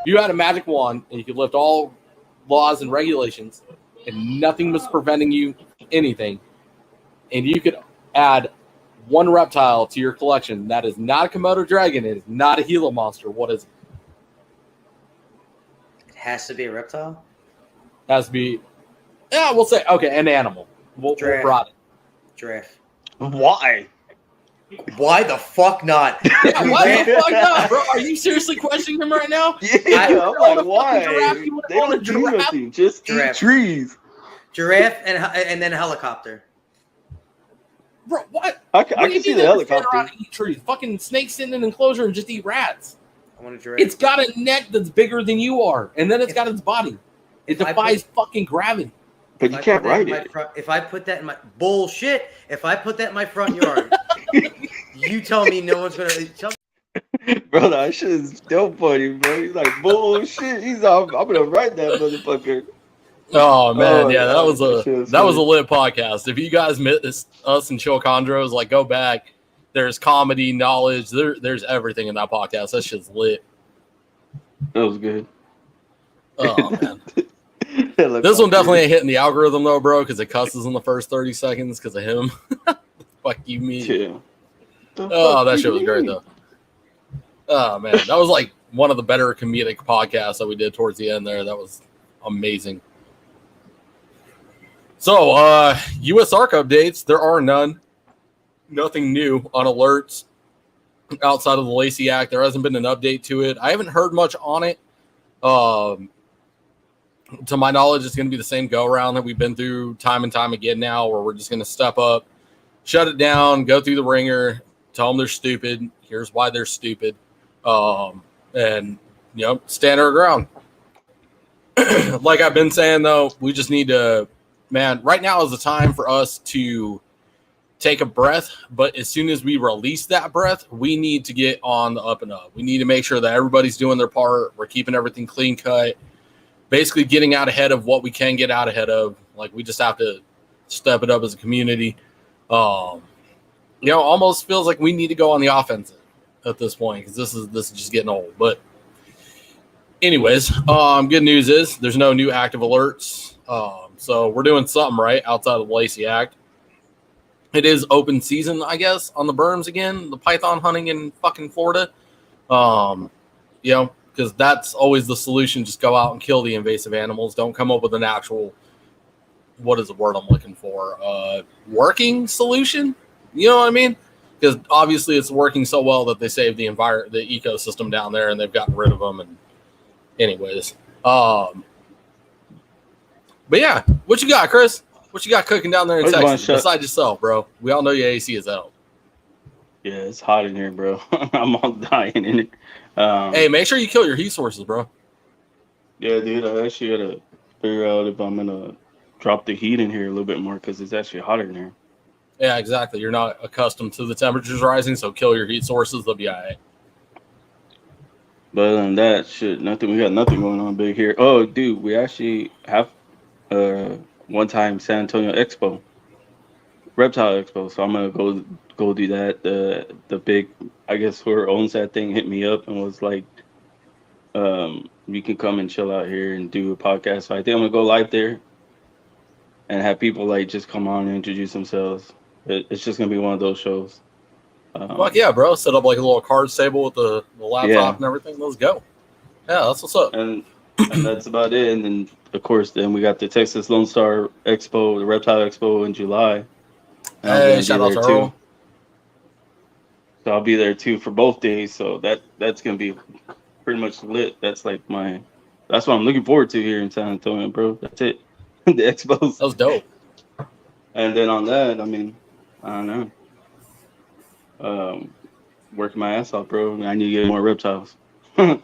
you had a magic wand and you could lift all laws and regulations and nothing was preventing you anything, and you could add one reptile to your collection that is not a Komodo dragon, it is not a Gila monster, what is it? It has to be a reptile? It has to be, yeah, we'll say, okay, an animal. We'll broaden it. Giraffe. Why? Why the fuck not? Yeah, why the fuck not, bro? Are you seriously questioning him right now? Yeah, I'm like, why? They don't do nothing. Just eat trees. Giraffe and then helicopter. Bro, what? I can see the helicopter. Eat trees. Fucking snakes sit in an enclosure and just eat rats. I want a giraffe. It's got a neck that's bigger than you are, and then it's got its body. It defies fucking gravity. But you can't ride it. If I put that in my bullshit, if I put that in my front yard, you tell me no one's gonna tell me. Bro, that shit is dope funny, bro. He's like, bullshit. He's all, I'm gonna write that motherfucker. Oh man, yeah, that was a lit podcast. If you guys missed us and Chilcondros, like go back. There's comedy, knowledge, there's everything in that podcast. That shit's lit. That was good. Oh man. This one definitely ain't hitting the algorithm though, bro, because it cusses in the first 30 seconds because of him. Fuck you, me. Yeah. Oh, that shit was great though. Oh man, that was like one of the better comedic podcasts that we did towards the end there. That was amazing. So, U.S. ARC updates. There are none. Nothing new on alerts outside of the Lacey Act. There hasn't been an update to it. I haven't heard much on it. To my knowledge, it's going to be the same go-around that we've been through time and time again now, where we're just going to step up, shut it down, go through the ringer, tell them they're stupid. Here's why they're stupid. And, you know, stand our ground. Like I've been saying, though, we just need to, man, right now is the time for us to take a breath. But as soon as we release that breath, we need to get on the up and up. We need to make sure that everybody's doing their part. We're keeping everything clean cut. Basically getting out ahead of what we can get out ahead of. Like, we just have to step it up as a community. You know, almost feels like we need to go on the offensive at this point, because this is just getting old. But anyways, good news is there's no new active alerts. So we're doing something right outside of the Lacey Act. It is open season, I guess, on the berms again, the python hunting in fucking Florida. You know, because that's always the solution. Just go out and kill the invasive animals. Don't come up with an actual, what is the word I'm looking for? Working solution? You know what I mean? Because obviously it's working so well that they saved the environment, the ecosystem down there, and they've gotten rid of them. And anyways, but yeah, what you got, Chris? What you got cooking down there in Texas besides yourself, bro? We all know your AC is out. Yeah, it's hot in here, bro. I'm all dying in it. Hey, make sure you kill your heat sources, bro. Yeah, dude. I actually got to figure out if I'm going to drop the heat in here a little bit more, because it's actually hotter in here. Yeah, exactly. You're not accustomed to the temperatures rising, so kill your heat sources. They'll be all right. But other than that, shit, nothing. We got nothing going on big here. Oh, dude, we actually have one time San Antonio Expo, Reptile Expo. So I'm gonna go do that. The big, I guess whoever owns that thing hit me up and was like, you can come and chill out here and do a podcast. So I think I'm gonna go live there and have people like just come on and introduce themselves. It's just gonna be one of those shows. Fuck yeah, bro! Set up like a little card table with the laptop and everything. Let's go. Yeah, that's what's up. And that's about it. And then of course, then we got the Texas Lone Star Expo, the Reptile Expo in July. Hey, shout out to Earl. So I'll be there too for both days. So that's gonna be pretty much lit. That's like that's what I'm looking forward to here in San Antonio, bro. That's it. The expos. That was dope. And then on that, I mean, I don't know. Working my ass off, bro. I need to get more reptiles. Need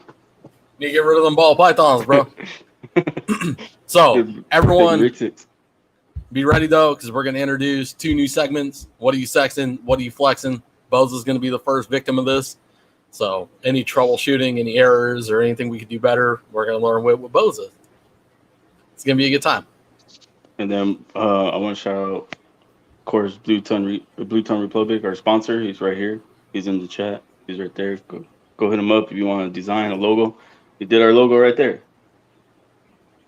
to get rid of them ball pythons, bro. So everyone, be ready though, because we're going to introduce 2 new segments. What are you sexing? What are you flexing? Bosaballz is going to be the first victim of this. So any troubleshooting, any errors, or anything we could do better, we're going to learn with Bosaballz. It's going to be a good time. And then I want to shout out, of course, Blue Tongue Republic, our sponsor. He's right here. He's in the chat. He's right there. Go hit him up if you want to design a logo. He did our logo right there.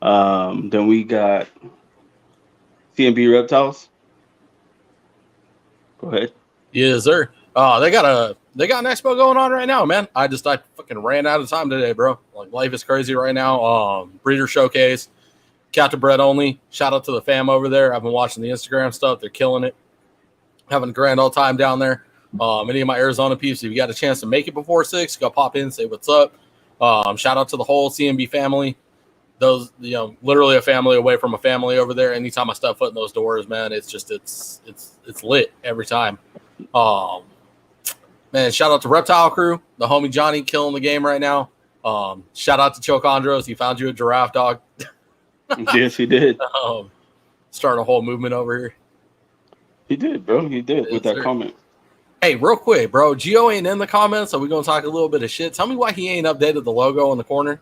Then we got CMB Reptiles. Go ahead. Yes, sir. They got an expo going on right now, man. I fucking ran out of time today, bro. Like, life is crazy right now. Breeder showcase, captive bred only. Shout out to the fam over there. I've been watching the Instagram stuff. They're killing it. Having a grand old time down there. Any of my Arizona peeps, if you got a chance to make it before 6, go pop in, say what's up. Shout out to the whole CMB family. Those, literally a family away from a family over there. Anytime I step foot in those doors, man, it's just it's lit every time. Man, shout out to Reptile Crew, the homie Johnny killing the game right now. Shout out to Choke Andros. He found you a giraffe dog. Yes, he did. Starting a whole movement over here. He did, bro. He did with that comment. Hey, real quick, bro. Gio ain't in the comments, so we're going to talk a little bit of shit. Tell me why he ain't updated the logo in the corner.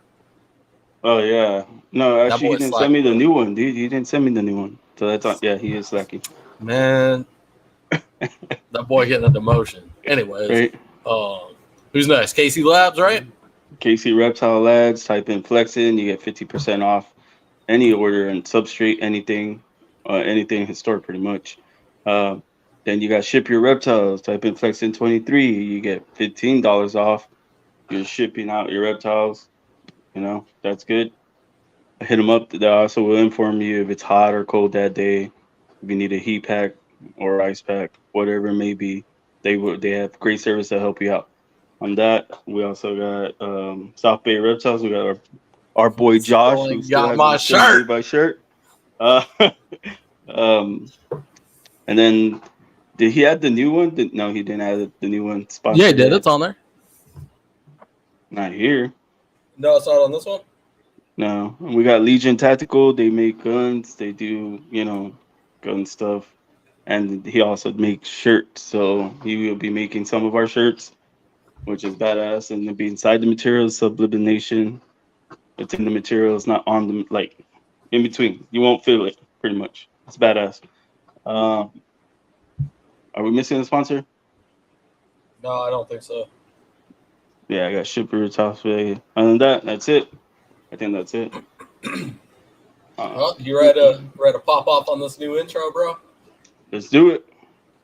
Oh, yeah. No, actually, he didn't send me the new one, dude. He didn't send me the new one. So that's on. Yeah, he is slacking. Man, that boy getting a demotion. Anyways, right. Who's next? KC Labs, right? KC Reptile Labs. Type in Flexin. You get 50% off any order and substrate, anything historic, pretty much. Then you got Ship Your Reptiles. Type in Flexin 23. You get $15 off. You're shipping out your reptiles. That's good. Hit them up. They also will inform you if it's hot or cold that day. If you need a heat pack or ice pack, whatever it may be, they have great service to help you out. On that, we also got South Bay Reptiles. We got our boy Josh, who got my shirt. And then did he add the new one? No, he didn't add the new one. Yeah, he did. It's on there. Not here. No, it's not on this one. No, and we got Legion Tactical. They make guns. They do, gun stuff. And he also makes shirts. So he will be making some of our shirts, which is badass. And it'll be inside the material, sublimation. It's in the material. It's not on them, like in between. You won't feel it, pretty much. It's badass. Are we missing a sponsor? No, I don't think so. Yeah, I got Shipper Top Other than that, that's it. I think that's it. Well, you ready to pop off on this new intro, bro? Let's do it.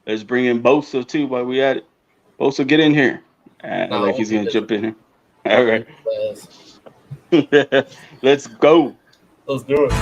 Let's bring in Bosa too while we at it. Bosa, get in here. Like he's gonna jump in here. All right. Let's go. Let's do it.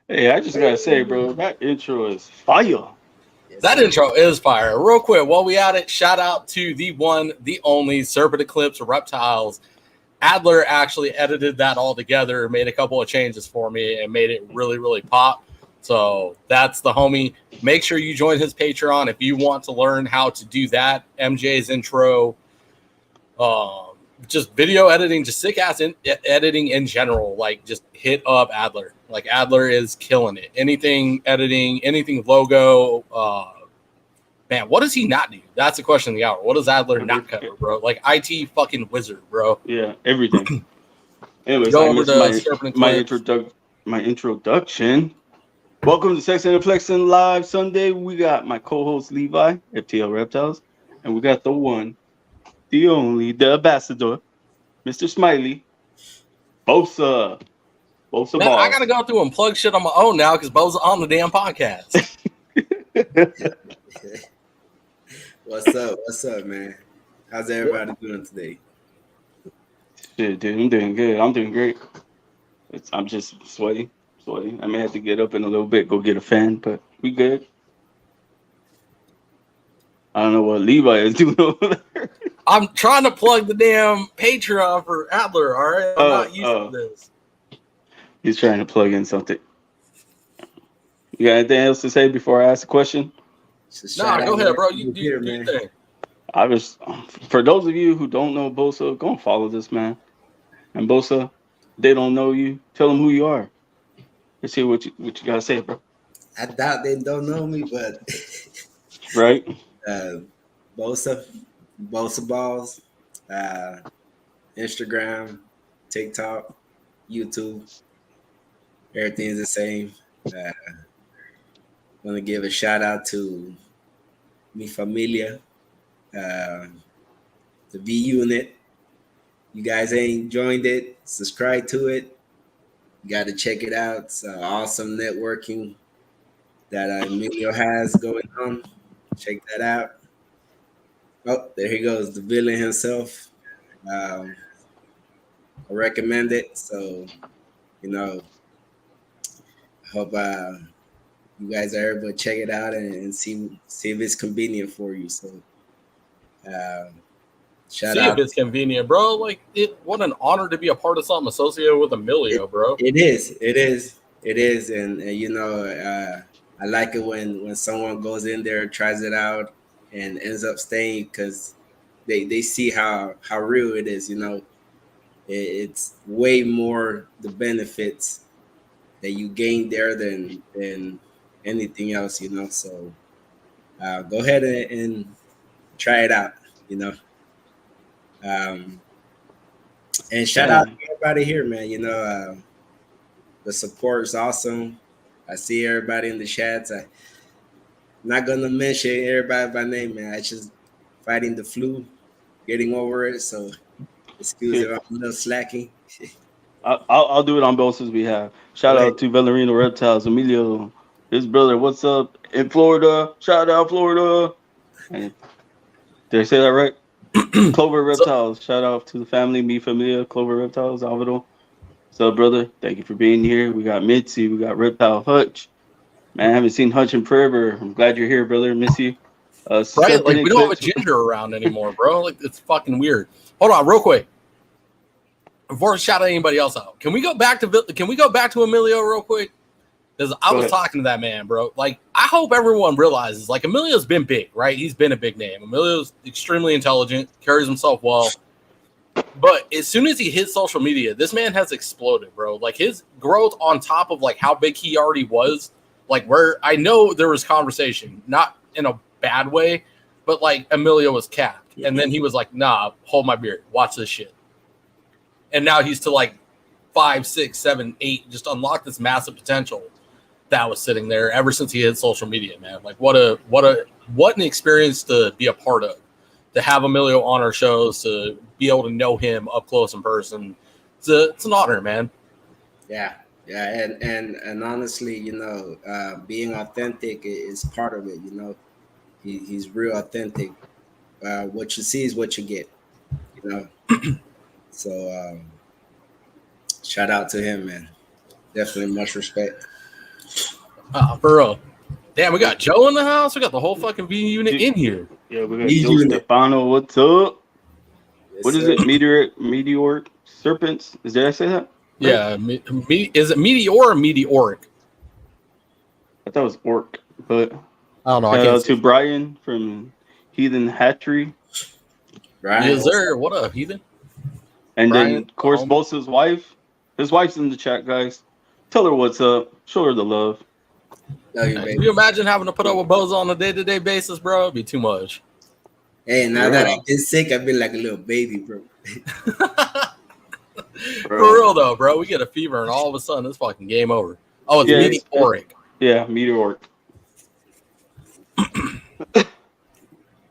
Hey, I just gotta say, bro, that intro is fire. That intro is fire. Real quick, while we at it, shout out to the one, the only Serpent Eclipse Reptiles. Adler actually edited that all together, made a couple of changes for me, and made it really, really pop. So that's the homie. Make sure you join his Patreon if you want to learn how to do that. MJ's intro, just video editing, just sick ass editing in general. Like, just hit up Adler. Like, Adler is killing it. Anything editing, anything logo. Man, what does he not do? That's the question of the hour. What does Adler not cover, bro? Like, IT fucking wizard, bro. Yeah, everything. Anyways, go over to my introduction. Welcome to Sexin and Flexin Live Sunday. We got my co-host Levi, FTL Reptiles, and we got the one, the only, the ambassador, Mr. Smiley, Bosaballz. Man, I gotta go through and plug shit on my own now because Bo's on the damn podcast. What's up, man? How's everybody doing today? Shit, dude, I'm doing good. I'm doing great. I'm just sweaty. I may have to get up in a little bit, go get a fan, but we good. I don't know what Levi is doing over there. I'm trying to plug the damn Patreon for Adler. All right, I'm not used to this. He's trying to plug in something. You got anything else to say before I ask a question? Nah, go ahead, bro. You do your thing. I was, for those of you who don't know Bosa, go and follow this man. And Bosa, they don't know you. Tell them who you are. Let's see what you gotta say, bro. I doubt they don't know me, but right. Bosaballz, Instagram, TikTok, YouTube, everything's the same. Want to give a shout out to mi familia, the V Unit. You guys ain't joined it, subscribe to it. You got to check it out. It's awesome networking that Emilio has going on. Check that out. Oh, there he goes, the villain himself. I recommend it. So, I hope you guys are able to check it out and see if it's convenient for you. So, shout out. If it's convenient, bro. Like, what an honor to be a part of something associated with Emilio, bro. It is, and I like it when someone goes in there, tries it out, and ends up staying because they see how real it is. It's way more the benefits that you gain there than anything else. So go ahead and try it out. And shout out to everybody here, man. The support is awesome. I see everybody in the chats. I'm not gonna mention everybody by name, man. I just fighting the flu, getting over it. So excuse if I'm a little slacking. I'll do it on Bosa's behalf. Shout out to FTL Reptiles, Emilio, his brother. What's up in Florida? Shout out Florida. And did I say that right? Clover Reptiles. Shout out to the family, mi familia, Clover Reptiles, Alvaro. What's up, brother? Thank you for being here. We got Mitzi. We got Reptile Hutch. Man, I haven't seen Hutch in forever. I'm glad you're here, brother. Miss you. Right? Like, we don't have a ginger around anymore, bro. Like, it's fucking weird. Hold on, real quick. Before I shout out anybody else out, can we go back to Emilio real quick? Because I was talking to that man, bro. Like, I hope everyone realizes, like, Emilio's been big, right? He's been a big name. Emilio's extremely intelligent, carries himself well. But as soon as he hit social media, this man has exploded, bro. Like, his growth on top of, like, how big he already was, like, where I know there was conversation, not in a bad way, but, like, Emilio was capped. Yeah. And then he was like, nah, hold my beer. Watch this shit. And now he's to, like, 5, 6, 7, 8, just unlock this massive potential that was sitting there ever since he hit social media, man. Like, what an experience to be a part of. To have Emilio on our shows, to be able to know him up close in person, it's an honor, man. Yeah, and honestly, being authentic is part of it. He's real authentic. What you see is what you get. So shout out to him, man. Definitely much respect. For real. Damn, we got Joe in the house. We got the whole fucking V unit in here. Yeah, we got Joe Stefano. What's up? Yes, what is it? Meteoric serpents? Did I say that? Yeah. Is it meteor or meteoric? I thought it was orc, but I don't know. Shout out to Brian from Heathen Hatchery. Brian, is there what a heathen? And Brian, then of course Bosa's wife. His wife's in the chat, guys. Tell her what's up. Show her the love. Can you imagine having to put up with Bosa on a day-to-day basis, bro? It'd be too much. Hey, now that I've been sick, I've been like a little baby, bro. For real, though, bro. We get a fever, and all of a sudden, it's fucking game over. Oh, it's meteoric. Yeah, meteoric.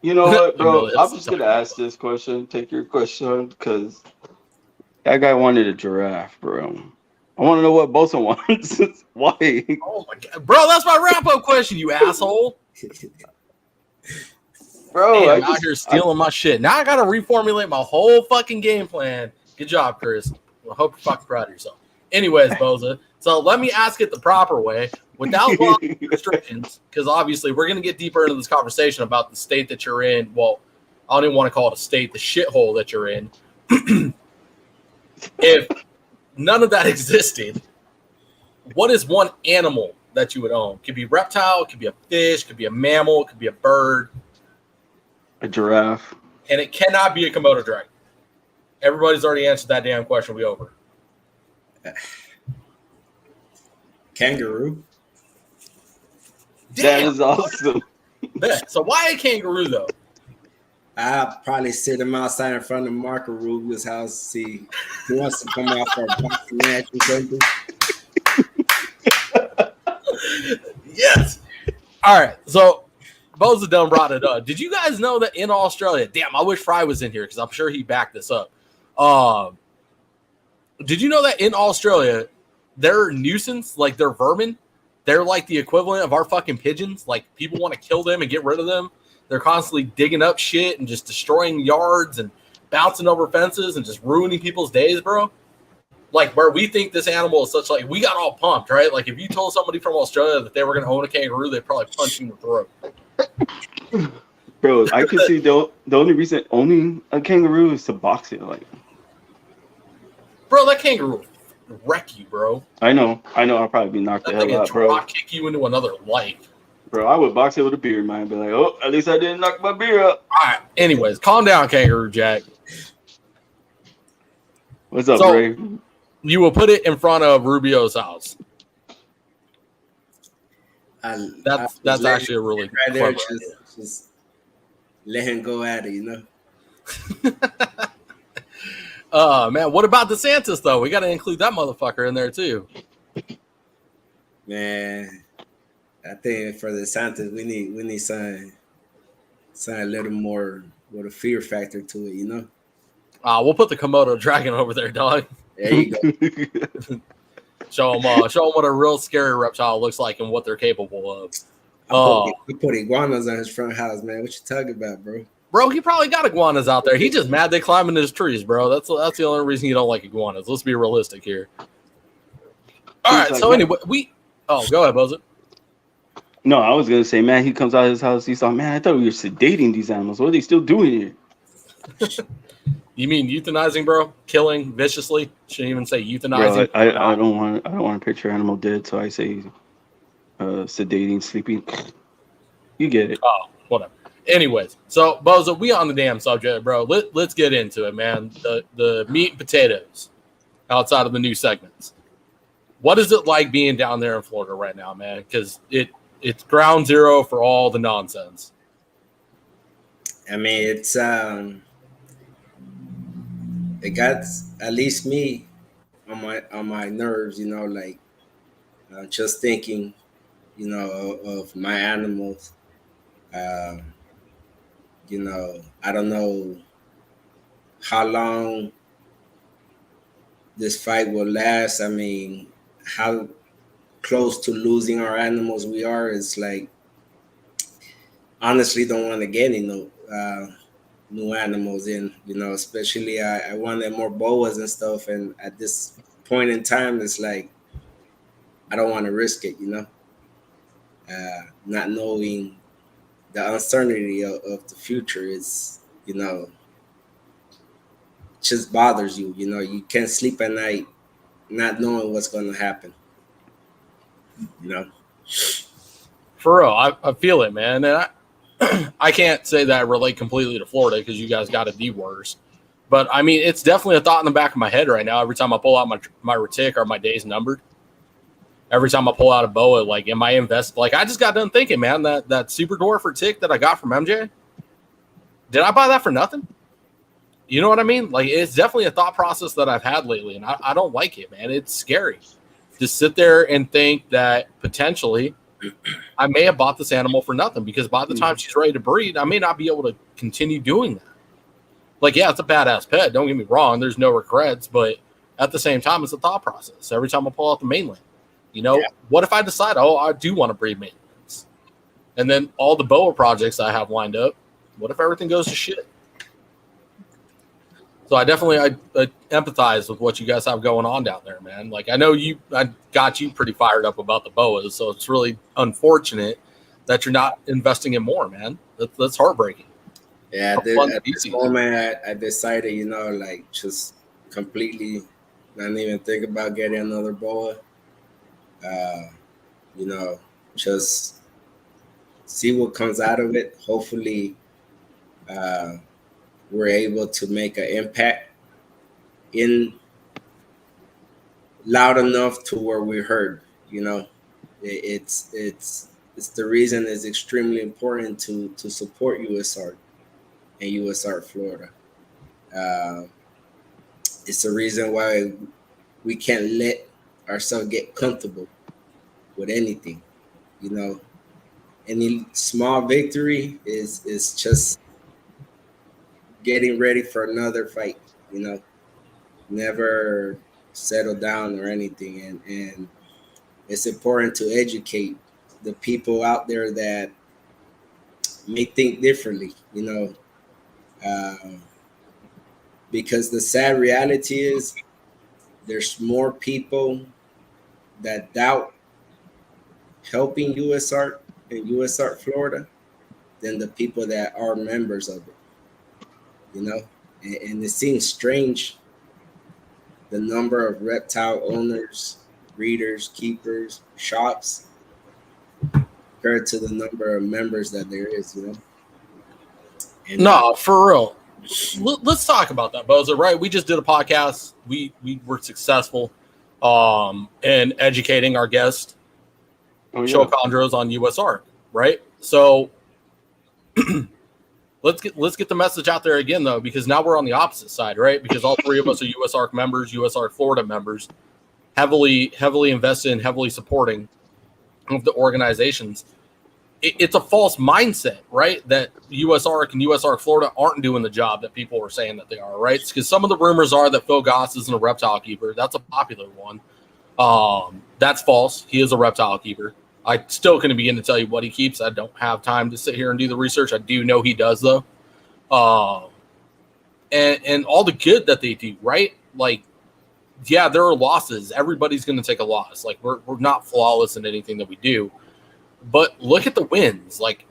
You know what, bro? I'm just going to ask this question. Take your question, because that guy wanted a giraffe, bro. I want to know what Bosa wants. Why? Oh my god, bro! That's my wrap-up question, you asshole. Bro, I'm out here stealing my shit. Now I gotta reformulate my whole fucking game plan. Good job, Chris. I hope you're fucking proud of yourself. Anyways, Bosa. So let me ask it the proper way, without long restrictions, because obviously we're gonna get deeper into this conversation about the state that you're in. Well, I don't even want to call it a state, the shithole that you're in. If none of that existed, what is one animal that you would own? Could be reptile, could be a fish, could be a mammal, could be a bird. A giraffe. And it cannot be a Komodo dragon. Everybody's already answered that damn question. We over. Kangaroo. That is awesome. Yeah, so why a kangaroo though? I'll probably sit him outside in front of Marco Rubio's house, see who wants to come out for a boxing match or something. Yes. All right. So Bosa done brought it up. Did you guys know that in Australia? Damn, I wish Fry was in here because I'm sure he backed this up. Did you know that in Australia, their nuisance, like their vermin, they're like the equivalent of our fucking pigeons. Like people want to kill them and get rid of them. They're constantly digging up shit and just destroying yards and bouncing over fences and just ruining people's days, bro. Like where we think this animal is such like we got all pumped, right? Like if you told somebody from Australia that they were going to own a kangaroo, they'd probably punch you in the throat. Bro, I could see the only reason owning a kangaroo is to box it. Like, bro, that kangaroo will wreck you, bro. I know. I'll probably be knocked the hell out, bro. Drop kick you into another life. Bro, I would box it with a beer, man. Be like, oh, at least I didn't knock my beer up. All right. Anyways, calm down, Kangaroo Jack. What's up, So, Ray? You will put it in front of Rubio's house. That's actually a really right there. clever idea. Just let him go at it, you know. Man, what about DeSantis though? We got to include that motherfucker in there too. Man, I think for the Santos, we need something a little more with a fear factor to it, you know. We'll put the Komodo dragon over there, dog. There you go. Show them what a real scary reptile looks like and what they're capable of. We put iguanas on his front house, man. What you talking about, bro? Bro, he probably got iguanas out there. He just mad they climb in his trees, bro. That's the only reason you don't like iguanas. Let's be realistic here. All right, so anyway, go ahead, Bosa. No, I was gonna say, man, he comes out of his house. He's like, man, I thought we were sedating these animals. What are they still doing here? You mean euthanizing, bro? Killing viciously? Shouldn't even say euthanizing. Bro, I don't want to picture animal dead, so I say sedating, sleeping. You get it. Oh, whatever. Anyways, so Bosa, we on the damn subject, bro. Let's get into it, man. The meat and potatoes outside of the new segments. What is it like being down there in Florida right now, man? Because it's ground zero for all the nonsense. I mean, it got at least me on my nerves, you know, like just thinking, you know, of my animals. You know, I don't know how long this fight will last. I mean, how close to losing our animals we are. It's like, honestly, don't want to get any new animals in, you know, especially I wanted more boas and stuff. And at this point in time, it's like, I don't want to risk it, you know, not knowing the uncertainty of the future is, you know, just bothers you. You know, you can't sleep at night not knowing what's going to happen. You know? For real, I feel it, man. And I can't say that I relate completely to Florida because you guys got it the worst. But, I mean, it's definitely a thought in the back of my head right now. Every time I pull out my retic or my days numbered, every time I pull out a boa, like, am I invested? Like, I just got done thinking, man, that super dwarf retic that I got from MJ, did I buy that for nothing? You know what I mean? Like, it's definitely a thought process that I've had lately, and I don't like it, man. It's scary to sit there and think that potentially I may have bought this animal for nothing because by the time she's ready to breed, I may not be able to continue doing that. Like, yeah, it's a badass pet. Don't get me wrong. There's no regrets, but at the same time, it's a thought process. Every time I pull out the mainland, you know, What if I decide, I do want to breed mainlands? And then all the boa projects I have lined up, what if everything goes to shit? So I definitely I empathize with what you guys have going on down there, man. Like, I know I got you pretty fired up about the boas, so it's really unfortunate that you're not investing in more, man. That's heartbreaking. Yeah, a fun at this species. moment, I decided, like just completely not even think about getting another boa. Uh, you know, just see what comes out of it. Hopefully, uh, we're able to make an impact in loud enough to where we're heard. You know, it's the reason it's extremely important to support USR and USR Florida. Uh, it's the reason why we can't let ourselves get comfortable with anything. You know, any small victory is just getting ready for another fight. You know, never settle down or anything, and it's important to educate the people out there that may think differently. Uh, because the sad reality is there's more people that doubt helping US Art and US Art Florida than the people that are members of it. And it seems strange the number of reptile owners, breeders, keepers, shops compared to the number of members that there is. And No, for real. Let's talk about that, Bosa. Right? We just did a podcast. We were successful in educating our guest, Chocondros, on USR. Right? So let's get the message out there again, though, because now we're on the opposite side, right? Because all three of us are USR members, USR Florida members, heavily invested and heavily supporting of the organizations. It's a false mindset, right? That USR and USR Florida aren't doing the job that people were saying that they are, right? Because some of the rumors are that Phil Goss isn't a reptile keeper. That's a popular one. That's false. He is a reptile keeper. I still couldn't begin to tell you what he keeps. I don't have time to sit here and do the research. I do know he does, though. And all the good that they do, right? Like, yeah, there are losses. Everybody's going to take a loss. Like, we're not flawless in anything that we do. But look at the wins. Like,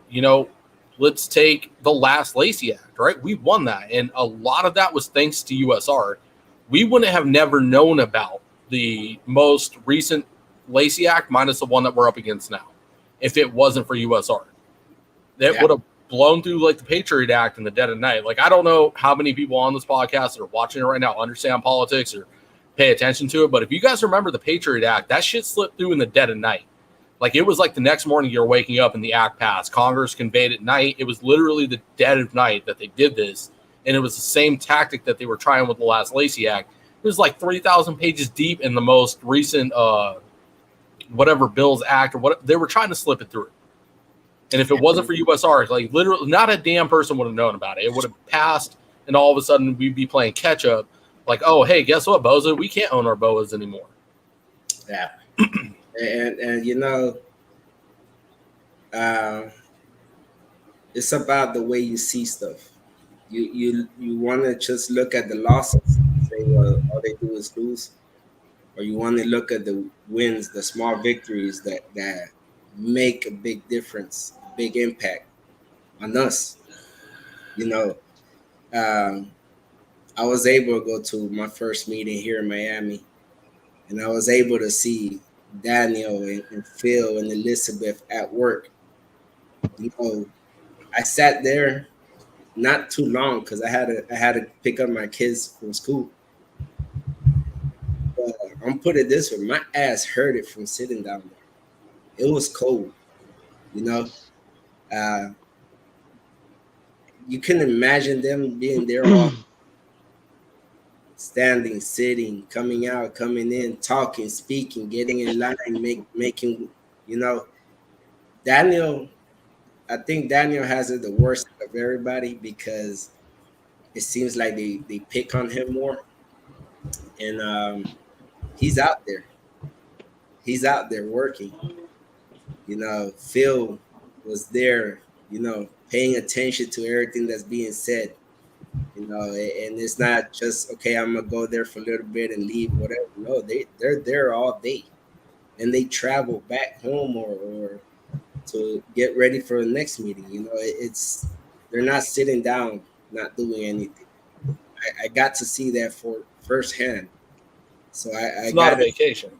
let's take the last Lacey Act, right? We won that. And a lot of that was thanks to USR. We wouldn't have never known about the most recent Lacey Act minus the one that we're up against now if it wasn't for USR. That would have blown through like the Patriot Act in the dead of night. Like, I don't know how many people on this podcast that are watching it right now understand politics or pay attention to it. But if you guys remember the Patriot Act, that shit slipped through in the dead of night. Like, it was like the next morning you're waking up and the act passed. Congress conveyed at night. It was literally the dead of night that they did this. And it was the same tactic that they were trying with the last Lacey Act. It was like 3,000 pages deep in the most recent whatever Bills Act or what. They were trying to slip it through. And if it wasn't for USR, like, literally not a damn person would have known about it. It would have passed, and all of a sudden we'd be playing catch up. Like, oh, hey, guess what, Bosa? We can't own our boas anymore. Yeah. And it's about the way you see stuff. You want to just look at the losses and say, well, all they do is lose, or you want to look at the wins, the small victories that make a big difference, a big impact on us. I was able to go to my first meeting here in Miami, and I was able to see Daniel and Phil and Elizabeth at work. I sat there not too long because I had to pick up my kids from school. But I'm put it this way: my ass hurt it from sitting down there. It was cold, You can imagine them being there all standing, sitting, coming out, coming in, talking, speaking, getting in line, making, Daniel, I think Daniel has it the worst of everybody because it seems like they pick on him more. And he's out there. He's out there working. Phil was there, paying attention to everything that's being said. And it's not just, okay, I'm gonna go there for a little bit and leave, whatever. No, they're there all day, and they travel back home or to get ready for the next meeting. It's they're not sitting down, not doing anything. I got to see that for firsthand. So I It's not a got vacation.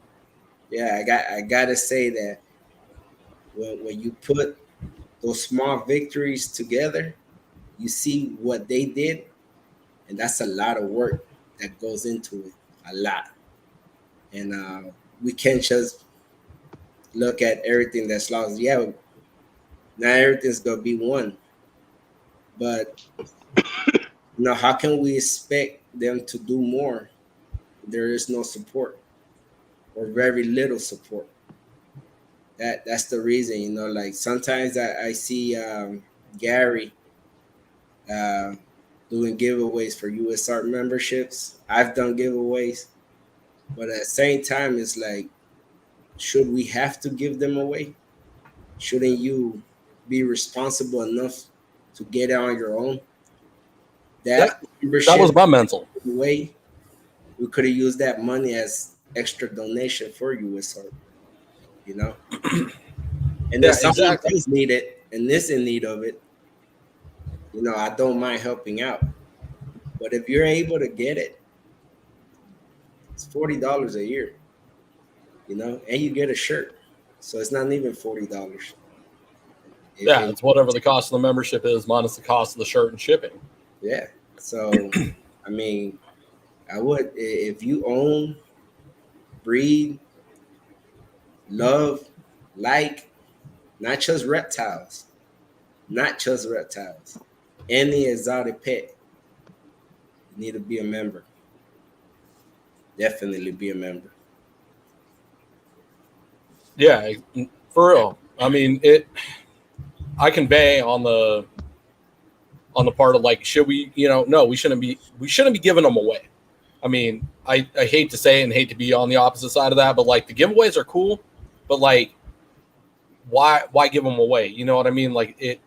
yeah, I gotta say that when you put those small victories together, you see what they did, and that's a lot of work that goes into it, a lot. And we can't just look at everything that's lost. Yeah, not everything's gonna be won, but how can we expect them to do more? There is no support or very little support. That's the reason, like sometimes I see Gary uh, doing giveaways for USR memberships. I've done giveaways, but at the same time, it's like, should we have to give them away? Shouldn't you be responsible enough to get it on your own? That That was my mental. way, we could have used that money as extra donation for USR, And Yeah, if someone exactly. does need it and is in need of it, I don't mind helping out. But if you're able to get it, it's $40 a year, and you get a shirt. So it's not even $40. Yeah, it's whatever the cost of the membership is minus the cost of the shirt and shipping. Yeah. So, I mean, I would, if you own, breed, love, like, not just reptiles, any exotic pet, you need to be a member. Definitely be a member. Yeah, for real. I mean, I convey on the part of like, should we, no, we shouldn't be giving them away. I mean, I hate to say it and hate to be on the opposite side of that, but like the giveaways are cool, but like, why give them away? You know what I mean? Like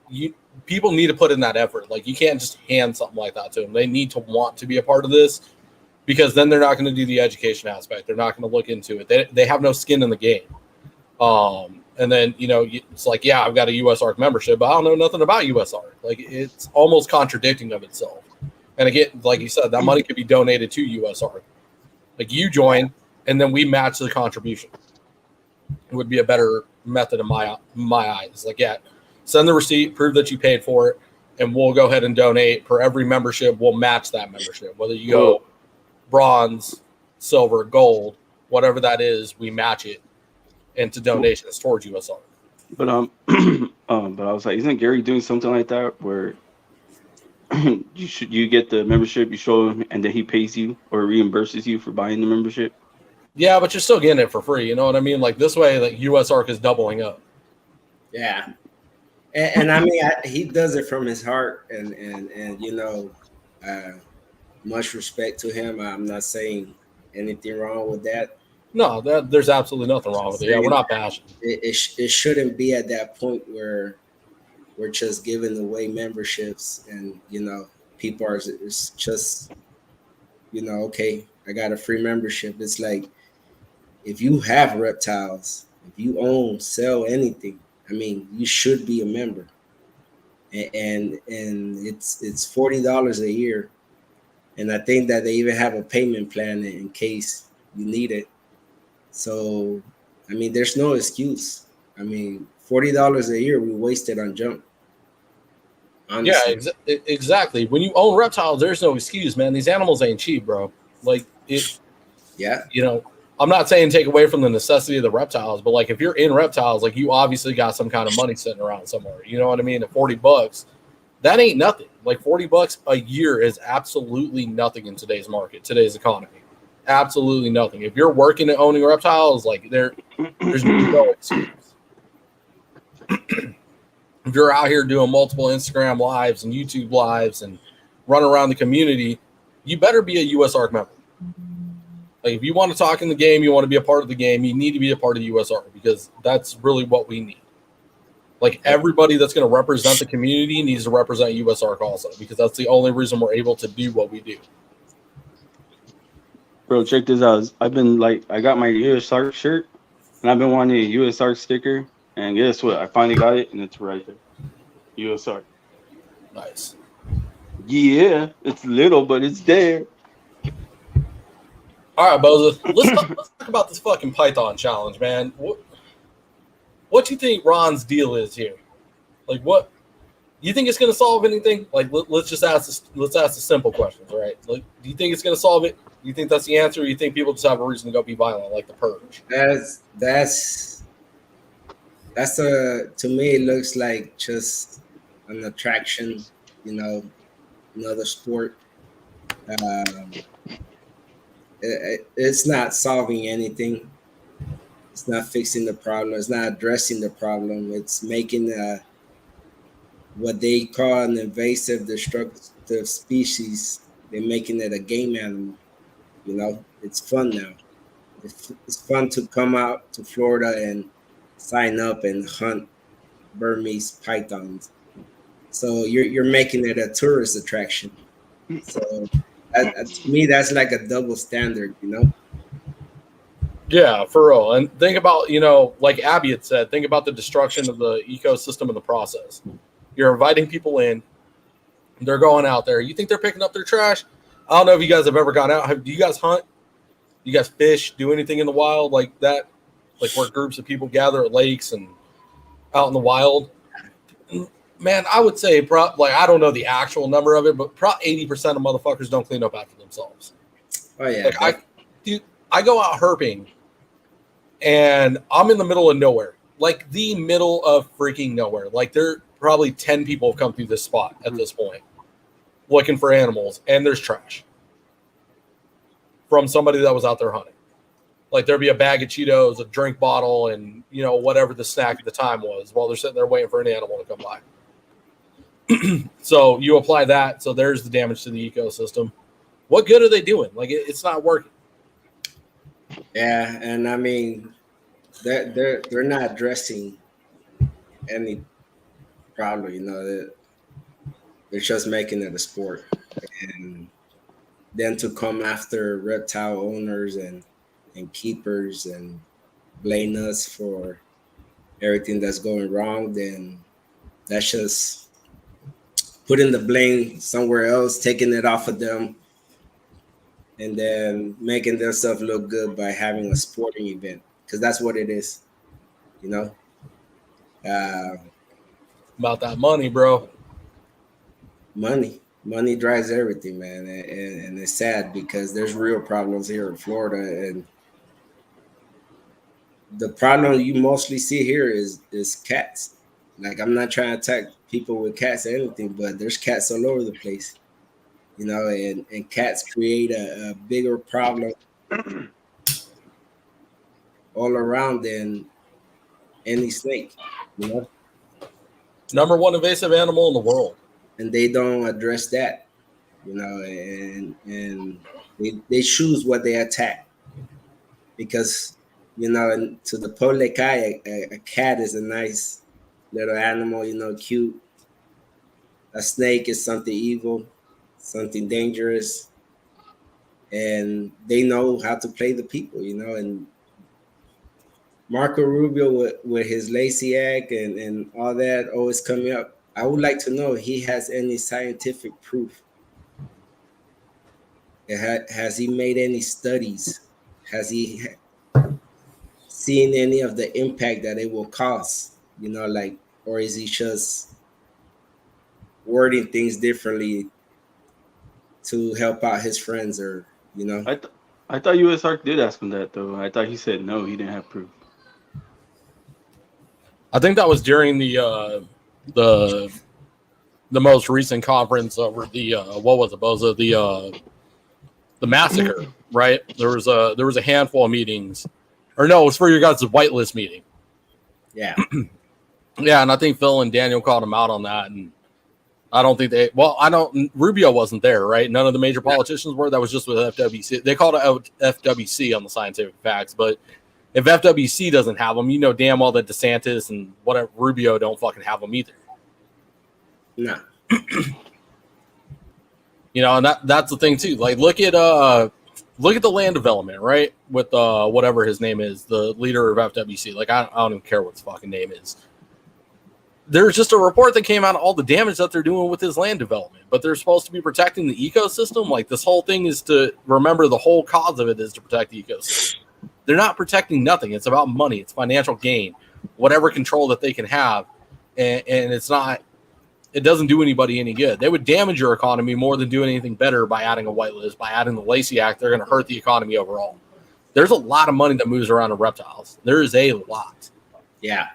people need to put in that effort. Like you can't just hand something like that to them. They need to want to be a part of this, because then they're not going to do the education aspect. They're not going to look into it. They have no skin in the game. And then, it's like, yeah, I've got a USARC membership, but I don't know nothing about USARC. Like it's almost contradicting of itself. And again, like you said, that money could be donated to USARC. Like you join and then we match the contribution. It would be a better method in my eyes. Like, yeah, send the receipt, prove that you paid for it, and we'll go ahead and donate. For every membership, we'll match that membership. Whether you go bronze, silver, gold, whatever that is, we match it into donations towards USR. But but I was like, isn't Gary doing something like that where you get the membership, you show him, and then he pays you or reimburses you for buying the membership? Yeah, but you're still getting it for free. You know what I mean? Like this way, like USARC is doubling up. Yeah, and I mean, he does it from his heart, and much respect to him. I'm not saying anything wrong with that. No, there's absolutely nothing wrong with it. Yeah, we're not passionate. It shouldn't be at that point where we're just giving away memberships and people are just okay, I got a free membership. It's like, if you have reptiles, if you own, sell anything, I mean, you should be a member. And it's $40 a year, and I think that they even have a payment plan in case you need it. So, I mean, there's no excuse. I mean, $40 a year we wasted on junk. Honestly. Yeah, exactly. When you own reptiles, there's no excuse, man. These animals ain't cheap, bro. Like it. Yeah. I'm not saying take away from the necessity of the reptiles, but like if you're in reptiles, like you obviously got some kind of money sitting around somewhere. You know what I mean? At $40, that ain't nothing. Like $40 a year is absolutely nothing in today's market, today's economy. Absolutely nothing. If you're working and owning reptiles, like there's no excuse. If you're out here doing multiple Instagram lives and YouTube lives and running around the community, you better be a USARC member. Like if you want to talk in the game, you want to be a part of the game, you need to be a part of the USARC, because that's really what we need. Like everybody that's going to represent the community needs to represent USARC also, because that's the only reason we're able to do what we do. Bro, check this out. I got my USARC shirt, and I've been wanting a USARC sticker, and guess what? I finally got it, and it's right there. USARC. Nice. Yeah, it's little, but it's there. All right, Bosa. Let's talk about this fucking Python challenge, man. What do you think Ron's deal is here? Like, what you think it's going to solve anything? Like, let's just ask this. Let's ask the simple questions, right? Like, do you think it's going to solve it? Do you think that's the answer? Or do you think people just have a reason to go be violent, like the Purge? That's to me it looks like just an attraction, another sport. It's not solving anything. It's not fixing the problem. It's not addressing the problem. It's making what they call an invasive destructive species. They're making it a game animal. It's fun now. It's fun to come out to Florida and sign up and hunt Burmese pythons. So you're making it a tourist attraction. So to me, that's like a double standard, Yeah, for real. And think about, like Abby had said, think about the destruction of the ecosystem in the process. You're inviting people in. They're going out there. You think they're picking up their trash? I don't know if you guys have ever gone out. Do you guys hunt? Do you guys fish? Do anything in the wild like that? Like where groups of people gather at lakes and out in the wild? Man, I would say, I don't know the actual number of it, but probably 80% of motherfuckers don't clean up after themselves. Oh, yeah. I go out herping, and I'm in the middle of nowhere. Like, the middle of freaking nowhere. Like, there probably 10 people have come through this spot at this point looking for animals, and there's trash from somebody that was out there hunting. Like, there'd be a bag of Cheetos, a drink bottle, and, whatever the snack at the time was while they're sitting there waiting for an animal to come by. So you apply that. So there's the damage to the ecosystem. What good are they doing? Like, it's not working. Yeah, and I mean, they're not addressing any problem. They're just making it a sport, and then to come after reptile owners and keepers and blame us for everything that's going wrong, then that's just putting the blame somewhere else, taking it off of them, and then making themselves look good by having a sporting event, because that's what it is, About that money, bro. Money drives everything, man, and it's sad because there's real problems here in Florida, and the problem you mostly see here is cats. Like, I'm not trying to attack people with cats or anything, but there's cats all over the place, and cats create a bigger problem all around than any snake, Number one invasive animal in the world. And they don't address that, and they choose what they attack, because, to the public eye, a cat is a nice little animal, cute. A snake is something evil, something dangerous, and they know how to play the people, and Marco Rubio with his lazy act and all that always coming up. I would like to know if he has any scientific proof. Has he made any studies? Has he seen any of the impact that it will cause? Or is he just wording things differently to help out his friends, or I thought USARK did ask him that, though. I thought he said no, he didn't have proof. I think that was during the most recent conference over the what was it, Bosa? The massacre, right? There was a handful of meetings, or no, it was for your guys' whitelist meeting. Yeah. Yeah, and I think Phil and Daniel called him out on that, and I don't think Rubio wasn't there, right? None of the major politicians were. That was just with FWC. They called it FWC on the scientific facts, but if FWC doesn't have them, damn well that DeSantis and whatever Rubio don't fucking have them either. No. And that's the thing too. Like, look at the land development, right? With whatever his name is, the leader of FWC. Like, I don't even care what his fucking name is. there's just a report that came out of all the damage that they're doing with his land development, but they're supposed to be protecting the ecosystem. Like, this whole thing is to remember the whole cause of it is to protect the ecosystem. They're not protecting nothing. It's about money. It's financial gain, whatever control that they can have. And it's not, it doesn't do anybody any good. They would damage your economy more than do anything better by adding a whitelist, by adding the Lacey Act. They're going to hurt the economy overall. There's a lot of money that moves around in reptiles. There is a lot. Yeah.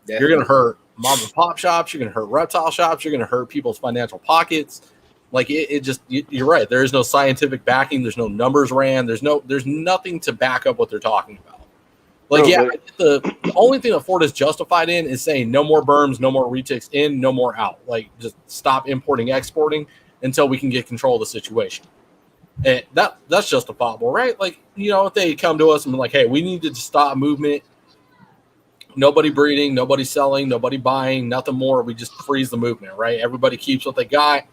Definitely. You're going to hurt mom and pop shops. You're going to hurt reptile shops. You're going to hurt people's financial pockets. Like, it just, you're right. There is no scientific backing. There's no numbers ran. There's nothing to back up what they're talking about. Like, the only thing that Florida's justified in is saying no more berms, no more retics in, no more out. Like, just stop importing, exporting until we can get control of the situation. And that's justifiable, right? Like, if they come to us and be like, hey, we need to stop movement. Nobody breeding, nobody selling, nobody buying, nothing more. We just freeze the movement, right? Everybody keeps what they got.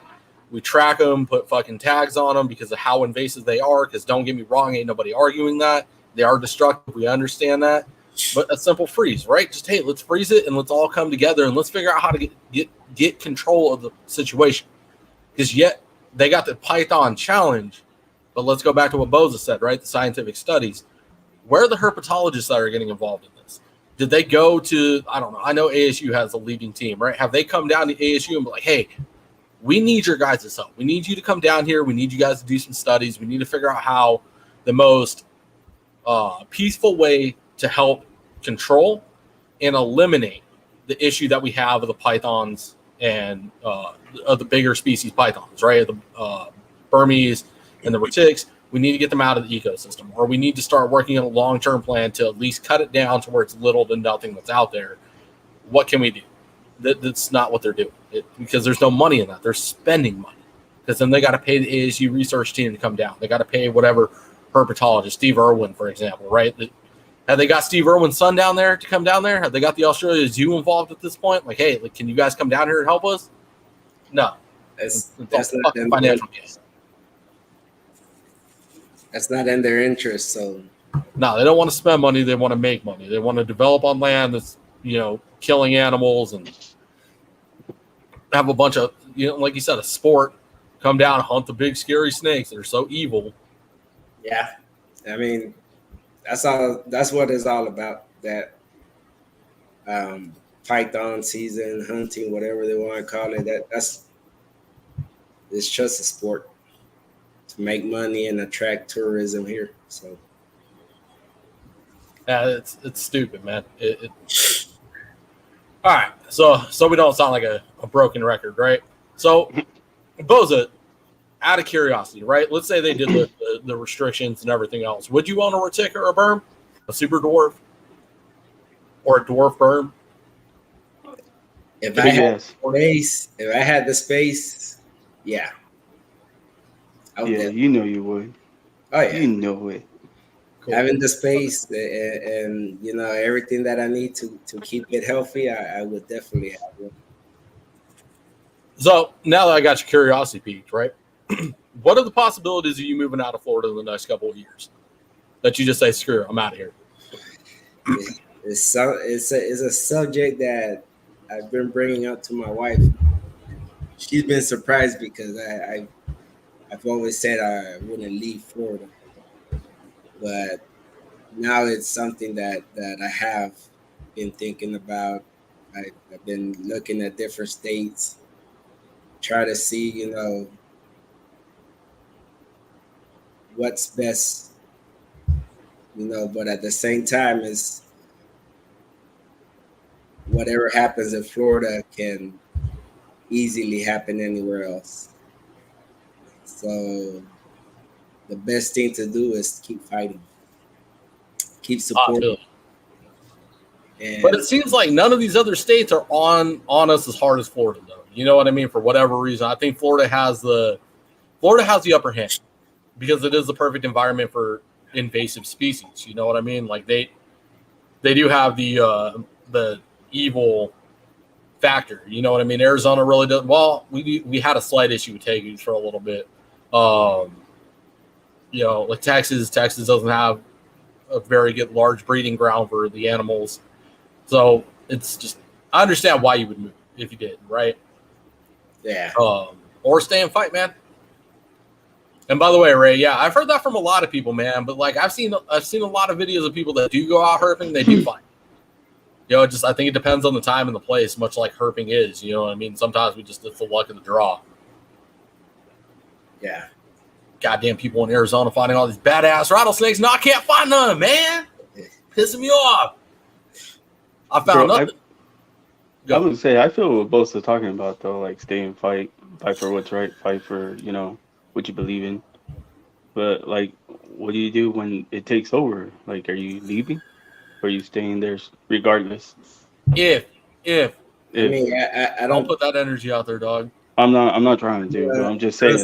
We track them, put fucking tags on them because of how invasive they are. Because don't get me wrong, ain't nobody arguing that. They are destructive. We understand that. But a simple freeze, right? Just, hey, let's freeze it and let's all come together and let's figure out how to get control of the situation. Because yet they got the Python challenge. But let's go back to what Bosa said, right? The scientific studies. Where are the herpetologists that are getting involved in this? Did they go to, I don't know, I know ASU has a leading team, right? Have they come down to ASU and be like, hey, we need your guys' help. We need you to come down here. We need you guys to do some studies. We need to figure out how the most peaceful way to help control and eliminate the issue that we have of the pythons and of the bigger species pythons, right? The Burmese and the retics. We need to get them out of the ecosystem, or we need to start working on a long-term plan to at least cut it down to where it's little to nothing that's out there. What can we do? That's not what they're doing because there's no money in that. They're spending money because then they got to pay the ASU research team to come down. They got to pay whatever herpetologist, Steve Irwin, for example, right? Have they got Steve Irwin's son down there to come down there? Have they got the Australia Zoo involved at this point? Like, hey, can you guys come down here and help us? No. That's not financial gain. That's not in their interest. So no, they don't want to spend money. They want to make money. They want to develop on land that's, killing animals and have a bunch of, like you said, a sport. Come down, hunt the big scary snakes that are so evil. Yeah, I mean, that's all. That's what it's all about. That python season, hunting, whatever they want to call it. It's just a sport to make money and attract tourism here. So yeah, it's stupid, man. All right, so we don't sound like a broken record, right? So, Bosa, out of curiosity, right? Let's say they did the restrictions and everything else. Would you own a retic or a berm, a super dwarf, or a dwarf berm? If I had the space, yeah. Yeah, you would. Oh yeah, you know it. Cool. Having the space and everything that I need to keep it healthy, I would definitely have one. So now that I got your curiosity piqued, right? What are the possibilities of you moving out of Florida in the next couple of years? That you just say, screw it, I'm out of here. It's a subject that I've been bringing up to my wife. She's been surprised because I've always said I wouldn't leave Florida. But now it's something that I have been thinking about. I've been looking at different states, try to see, what's best, but at the same time is whatever happens in Florida can easily happen anywhere else. So the best thing to do is keep fighting, keep supporting. But it seems like none of these other states are on us as hard as Florida, though. You know what I mean? For whatever reason, I think Florida has the upper hand because it is the perfect environment for invasive species. You know what I mean? Like they do have the evil factor. You know what I mean? Arizona really does. Well, we had a slight issue with tegus for a little bit. Like Texas doesn't have a very good large breeding ground for the animals. So it's just, I understand why you would move. if you did, right? Yeah. Or stay and fight, man. And by the way, Ray, yeah, I've heard that from a lot of people, man. But like I've seen a lot of videos of people that do go out herping, they do fight. You know, I think it depends on the time and the place, much like herping is. You know what I mean? Sometimes it's the luck of the draw. Yeah. Goddamn people in Arizona finding all these badass rattlesnakes. No, I can't find none, man. Pissing me off. I found nothing. I would say I feel what both are talking about though, like stay and fight for what's right, fight for what you believe in. But like, what do you do when it takes over? Like, are you leaving, or are you staying there regardless? If I mean, I don't put that energy out there, dog. I'm not trying to do, but I'm just saying,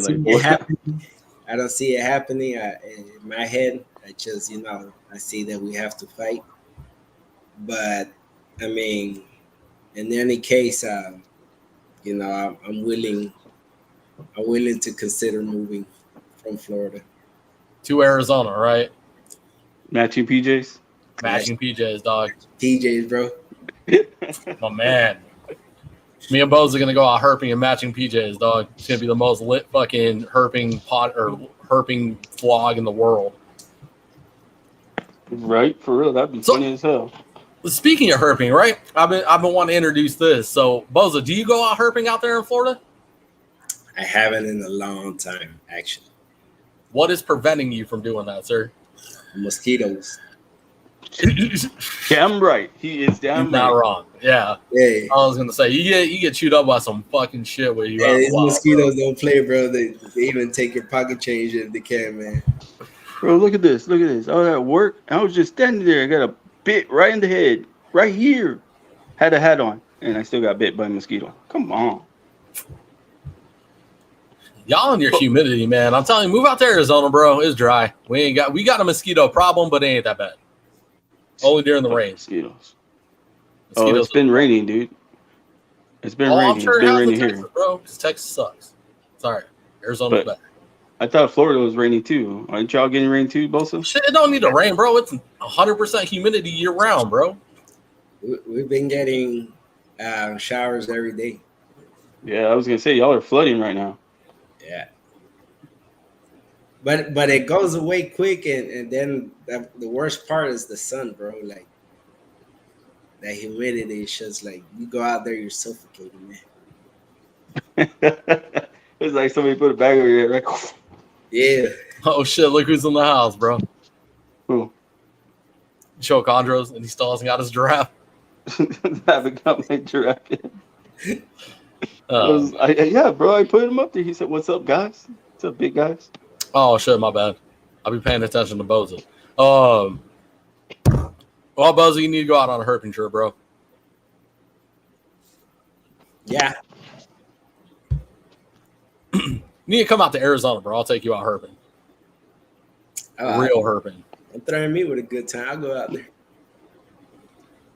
I don't see it happening. In my head, I just, I see that we have to fight. But I mean, in any case, I'm willing to consider moving from Florida to Arizona, right? Matching PJs. Matching PJs, dog. PJs, bro. My man. Me and Bo's are gonna go out herping and matching PJs, dog. It's gonna be the most lit fucking herping vlog in the world. Right, for real, that'd be funny as hell. Speaking of herping, right? I've been wanting to introduce this. So, Boza, do you go out herping out there in Florida? I haven't in a long time, actually. What is preventing you from doing that, sir? Mosquitoes. Damn right. He is damn right. Not wrong. Yeah. Hey. I was gonna say you get chewed up by some fucking shit where you. Hey, these mosquitoes don't play, bro. They even take your pocket change if they can, man. Bro, look at this. I was at work. I was just standing there. I got a bit right in the head, right here. Had a hat on, and I still got bit by a mosquito. Come on. Y'all and your humidity, man. I'm telling you, move out to Arizona, bro. It's dry. We got a mosquito problem, but it ain't that bad. Only during the rain. Mosquitoes. Oh, it's been raining, dude. It's been raining. I'm sure it's been raining Texas, here, bro. Because Texas sucks. Sorry, Arizona's better. I thought Florida was raining too. Aren't y'all getting rain too, Bosa? Shit, it don't need to rain, bro. It's 100% humidity year round, bro. We've been getting showers every day. Yeah, I was gonna say y'all are flooding right now. Yeah. But it goes away quick, and then the worst part is the sun, bro. Like that humidity is just like you go out there, you're suffocating, man. It's like somebody put a bag over your head, right? Yeah. Oh shit! Look who's in the house, bro. Who? Joe Condros, and he still hasn't got his giraffe. Haven't got my giraffe yet. Yeah, bro. I put him up there. He said, "What's up, guys? What's up, big guys?" Oh shit, my bad. I'll be paying attention to Boza. Well, Boza, you need to go out on a herping trip, bro. Yeah. You need to come out to Arizona, bro. I'll take you out herping. Real herping. I'm throwing me with a good time. I'll go out there.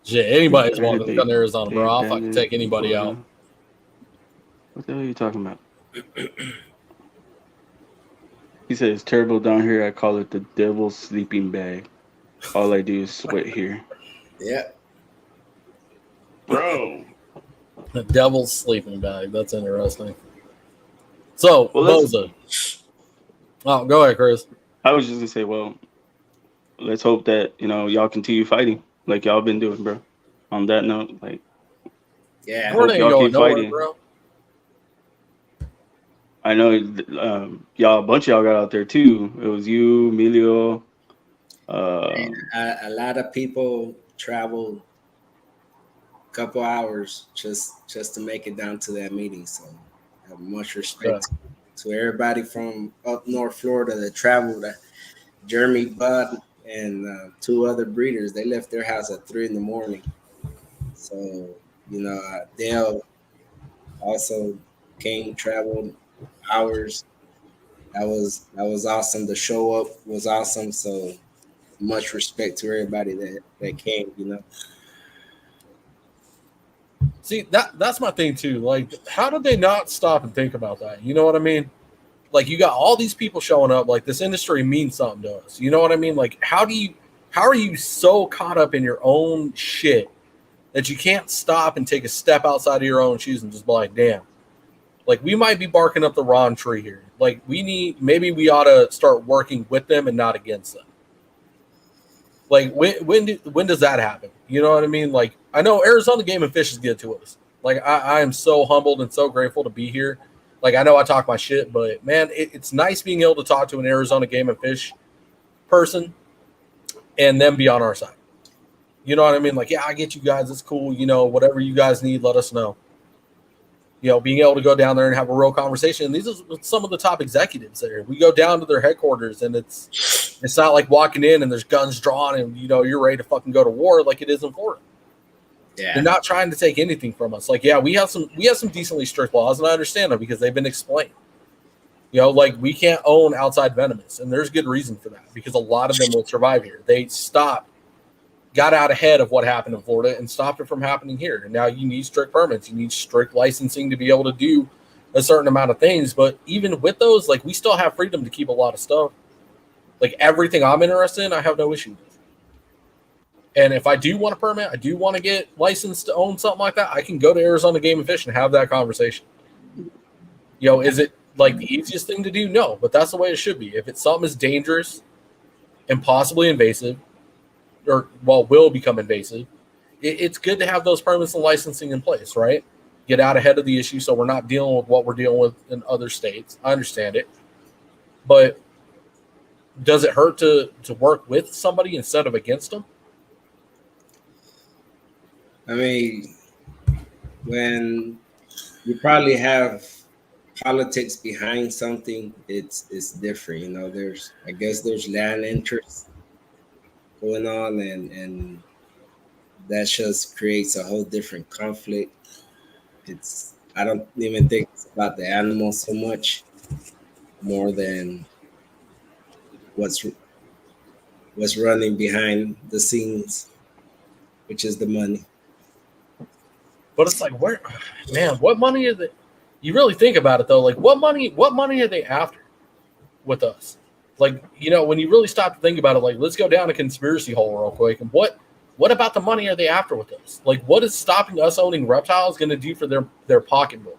Shit, anybody's welcome to come to Arizona, bro. I'll fucking take anybody out. What the hell are you talking about? He said it's terrible down here. I call it the devil's sleeping bag. All I do is sweat here. Yeah. Bro. The devil's sleeping bag. That's interesting. So, Boza. Oh, go ahead, Chris. I was just gonna say, well, let's hope that y'all continue fighting like y'all been doing, bro. On that note, like, yeah, hope y'all keep fighting, bro. I know y'all, a bunch of y'all got out there too. It was you, Emilio. A lot of people traveled a couple hours just to make it down to that meeting. So I have much respect to everybody from up North Florida that traveled. Jeremy, Bud, and 2 other breeders. They left their house at 3 a.m. So Dale also traveled hours. That was awesome. The show up was awesome. So much respect to everybody that came. See, that's my thing too. Like, how did they not stop and think about that? You know what I mean? Like, you got all these people showing up. Like, this industry means something to us. You know what I mean? Like, how are you so caught up in your own shit that you can't stop and take a step outside of your own shoes and just be like, damn, like we might be barking up the wrong tree here. Like maybe we ought to start working with them and not against them. Like when does that happen? You know what I mean? Like I know Arizona Game and Fish is good to us. Like I am so humbled and so grateful to be here. Like I know I talk my shit, but man, it's nice being able to talk to an Arizona Game and Fish person and them be on our side. You know what I mean? Like, yeah, I get you guys. It's cool. You know, whatever you guys need, let us know. You know, being able to go down there and have a real conversation. And these are some of the top executives there. We go down to their headquarters, and it's not like walking in and there's guns drawn and, you know, you're ready to fucking go to war like it is in Florida. Yeah. They're not trying to take anything from us. Like, yeah, we have some decently strict laws, and I understand them because they've been explained. You know, like we can't own outside venomous, and there's good reason for that because a lot of them will survive here. They got out ahead of what happened in Florida and stopped it from happening here. And now you need strict permits. You need strict licensing to be able to do a certain amount of things. But even with those, like we still have freedom to keep a lot of stuff. Like everything I'm interested in, I have no issue with. And if I do want a permit, I do want to get licensed to own something like that, I can go to Arizona Game and Fish and have that conversation. You know, is it like the easiest thing to do? No, but that's the way it should be. If it's something as dangerous and possibly invasive, or will become invasive, it's good to have those permits and licensing in place, right? Get out ahead of the issue so we're not dealing with what we're dealing with in other states. I understand it. But does it hurt to work with somebody instead of against them? I mean, when you probably have politics behind something, it's different. You know, there's land interests going on, and that just creates a whole different conflict. I don't even think it's about the animal so much, more than what's running behind the scenes, which is the money. But it's like, what money are they? You really think about it though, like what money are they after with us? Like, you know, when you really stop to think about it, like let's go down a conspiracy hole real quick. And what about the money are they after with us? Like, what is stopping us owning reptiles going to do for their pocketbook?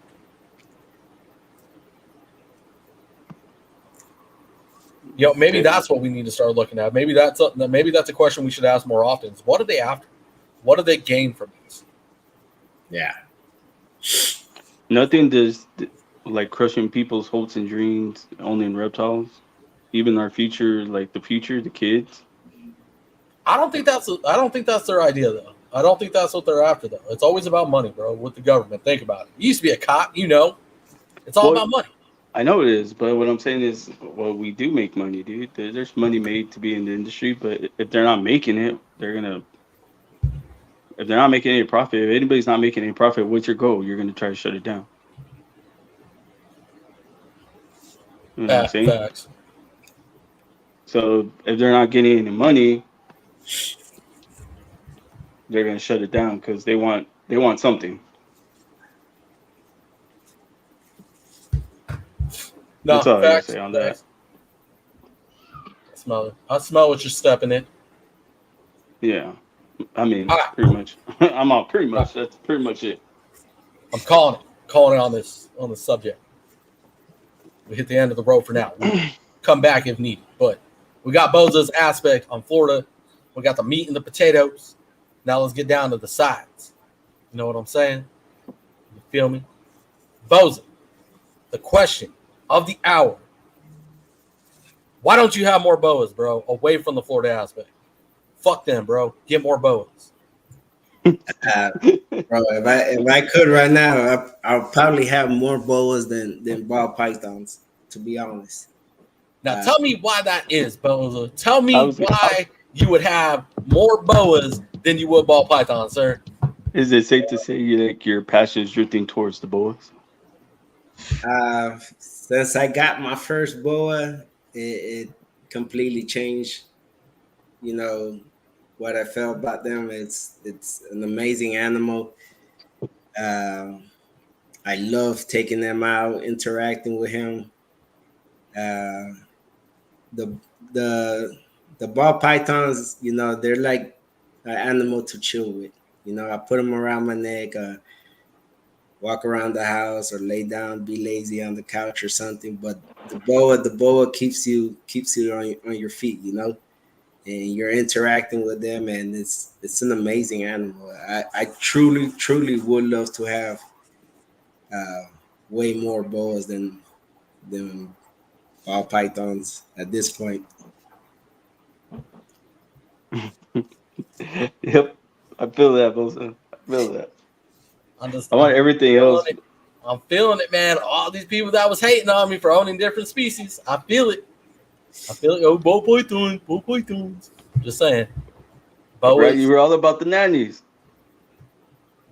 You know, maybe that's what we need to start looking at. Maybe that's a question we should ask more often. Is what are they after? What do they gain from this? Yeah. Nothing does like crushing people's hopes and dreams owning reptiles, even our future, like the kids. I don't think that's their idea though. I don't think that's what they're after though. It's always about money, bro. With the government, think about it. You used to be a cop, you know. It's all about money. I know it is, but what I'm saying is, well, we do make money, dude. There's money made to be in the industry, but if they're not making it, if they're not making any profit, if anybody's not making any profit, what's your goal? You're going to try to shut it down. You know what I'm saying? Facts. So if they're not getting any money, they're going to shut it down because they want something. No, that's all I gotta say on that. I smell what you're stepping in. Yeah. I mean, pretty much. I'm out pretty much. That's pretty much it. I'm calling it on this subject. We hit the end of the road for now. We'll come back if needed. But we got Bosa's aspect on Florida. We got the meat and the potatoes. Now let's get down to the sides. You know what I'm saying? You feel me? Bosa, the question of the hour. Why don't you have more boas, bro, away from the Florida aspect? Fuck them, bro. Get more boas. Bro, if I could right now, I'll probably have more boas than ball pythons, to be honest. Now tell me why that is, Bosa. Tell me why you would have more boas than you would ball pythons, sir. Is it safe to say your passion is drifting towards the boas? Since I got my first boa, it completely changed. You know what I felt about them. It's an amazing animal. I love taking them out, interacting with him. The ball pythons, you know, they're like an animal to chill with. You know, I put them around my neck, walk around the house or lay down, be lazy on the couch or something. But the boa keeps you on your feet, you know, and you're interacting with them, and it's an amazing animal. I truly would love to have uh, way more boas than ball pythons at this point. Yep, I feel that, bosa. I feel that. I want I'm everything feeling else. it. I'm feeling it, man. All these people that was hating on me for owning different species, I feel it. I feel it. Oh, ball pythons. Just saying. Right, you Boas, were all about the nannies.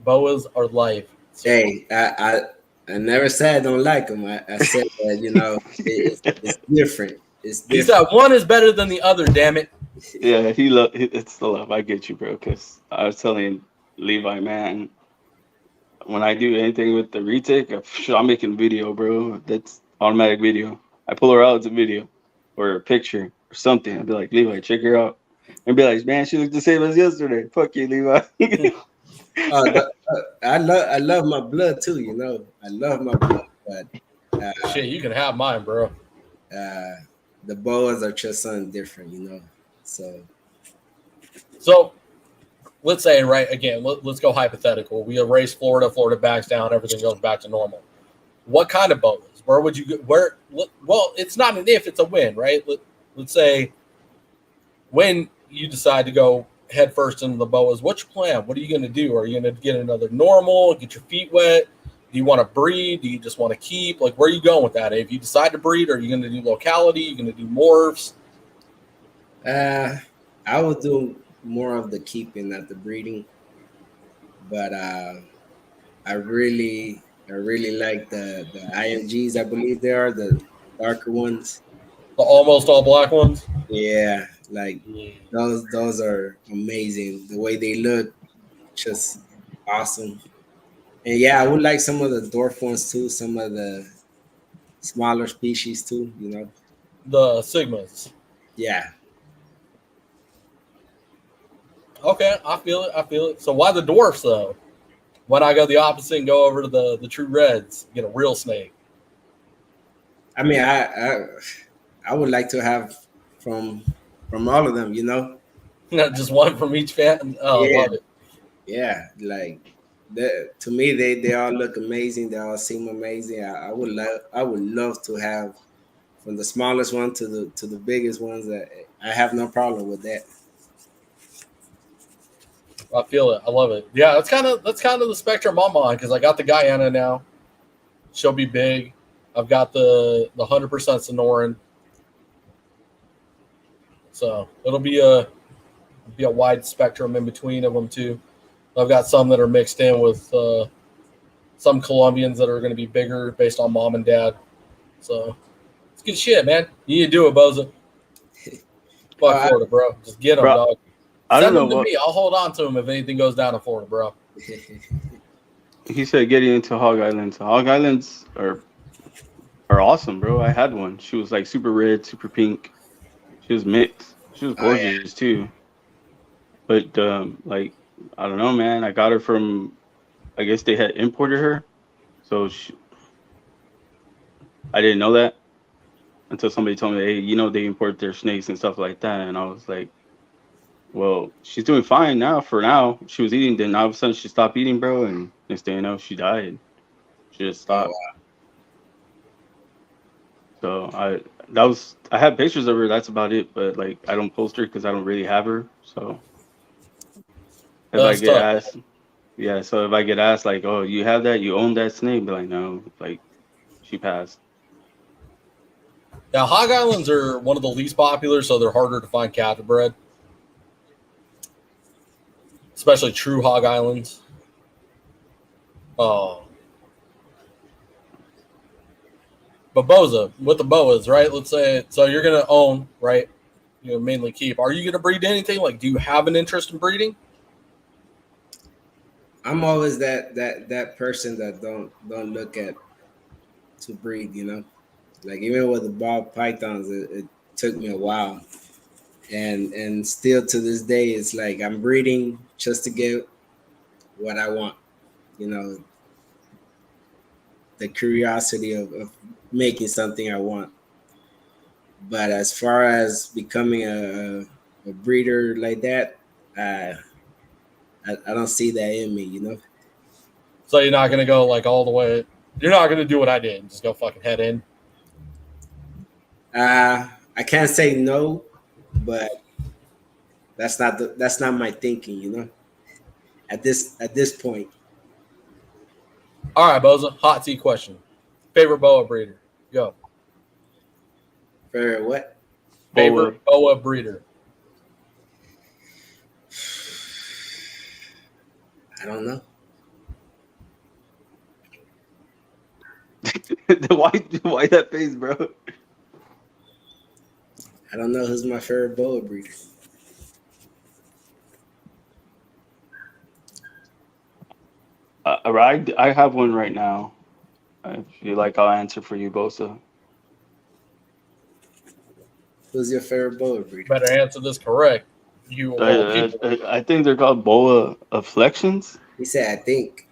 boas are life. So, Hey, I never said I don't like them. I said that, you know, it's different. It's he different. said one is better than the other. Damn it. Yeah, it's the love. I get you, bro. Because I was telling Levi, man, when I do anything with the retake, I'm making video, bro. That's automatic video. I pull her out, it's a video or a picture or something. I'd be like, Levi, check her out. And be like, man, she looked the same as yesterday. Fuck you, Levi. I love my blood too. You know, I love my blood, but Shit, you can have mine, bro. the boas are just something different. You know, so So let's say, right, again, let's go hypothetical. We erase Florida, Florida backs down, everything goes back to normal. What kind of boas? Where would you go? Well, it's not an if, it's a when, right? Let's say when you decide to go head first into the boas, what's your plan? What are you going to do? Are you going to get another normal, get your feet wet? Do you want to breed? Do you just want to keep? Like, where are you going with that? If you decide to breed, are you going to do locality? Are you going to do morphs? I will do more of the keeping, not the breeding. But I really like the IMGs. I believe they are the darker ones. The almost all black ones? Yeah, like those are amazing. The way they look, just awesome. And yeah, I would like some of the dwarf ones too. Some of the smaller species too. You know. The Sigmas. Yeah. Okay, I feel it. I feel it. So why the dwarfs though? Why not go the opposite and go over to the true reds, get a real snake? I mean, I would like to have from all of them. You know. Just one from each fan. Oh, Yeah. love it. Yeah. Like to me, they all look amazing. They all seem amazing. I would love to have from the smallest one to the biggest ones. I have no problem with that. I feel it. I love it. Yeah, that's kind of the spectrum I'm on because I got the Guyana now. She'll be big. I've got the 100% Sonoran. So it'll be a wide spectrum in between of them too. I've got some that are mixed in with some Colombians that are going to be bigger based on mom and dad. So it's good shit, man. You need to do it, Bosa. Fuck Florida, bro. Just get them, Bro, dog. I don't Send know them to what me. I'll hold on to them if anything goes down in Florida, bro. he said. Getting into Hog Islands. Hog Islands are awesome, bro. I had one. She was like super red, super pink. She was mixed. She was Oh, yeah. gorgeous too. But like I don't know, man. I got her from. I guess they had imported her, so I didn't know that until somebody told me, hey, you know, they import their snakes and stuff like that, and I was like, well, she's doing fine now. For now, she was eating. Then all of a sudden, she stopped eating, bro, and next thing you know, she died. She just Oh, stopped. So I have pictures of her. That's about it. But like, I don't post her because I don't really have her. So if I That's get tough. asked, yeah. So if I get asked, like, oh, you have that? You own that snake? Be like, no. Like, she passed. Now, Hog Islands are one of the least popular, so they're harder to find captive bred, especially true Hog Islands. Oh. But Bosa, with the boas, right? Let's say, so you're going to own, right? You know, mainly keep. Are you going to breed anything? Like, do you have an interest in breeding? I'm always that person that don't look at to breed. You know, like even with the ball pythons, it took me a while, and still to this day, it's like I'm breeding just to get what I want. You know, the curiosity of making something I want. But as far as becoming a breeder like that, I don't see that in me, you know. So you're not gonna go like all the way. You're not gonna do what I did and just go fucking head in. I can't say no, but that's not my thinking, you know. At this point, All right, Bosa. Hot seat question. Favorite boa breeder? Go. for what? Favorite boa breeder? I don't know. Why that face, bro? I don't know who's my favorite boa breeder. I have one right now. If you like, I'll answer for you, Bosa. Who's your favorite boa breeder? Better answer this correct. You of all people. I think they're called boa afflictions. He said, "I think."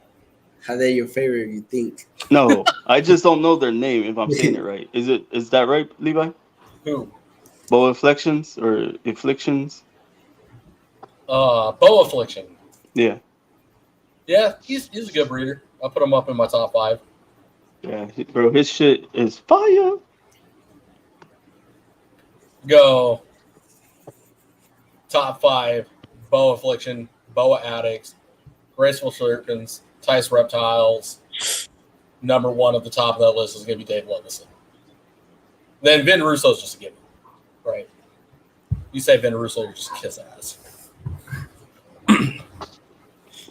How they your favorite? You think? No, I just don't know their name if I'm saying it right. Is that right, Levi? Who? Boa afflictions or afflictions? Boa affliction. Yeah. Yeah, he's a good breeder. I'll put him up in my top 5. Yeah, bro, his shit is fire. Go. Top 5. Boa affliction. Boa addicts. Graceful serpents. Tice reptiles. Number 1 at the top of that list is going to be Dave Levison. Then Vin Russo's just a gimme. Right. You say Vin Russo, you're just kiss ass.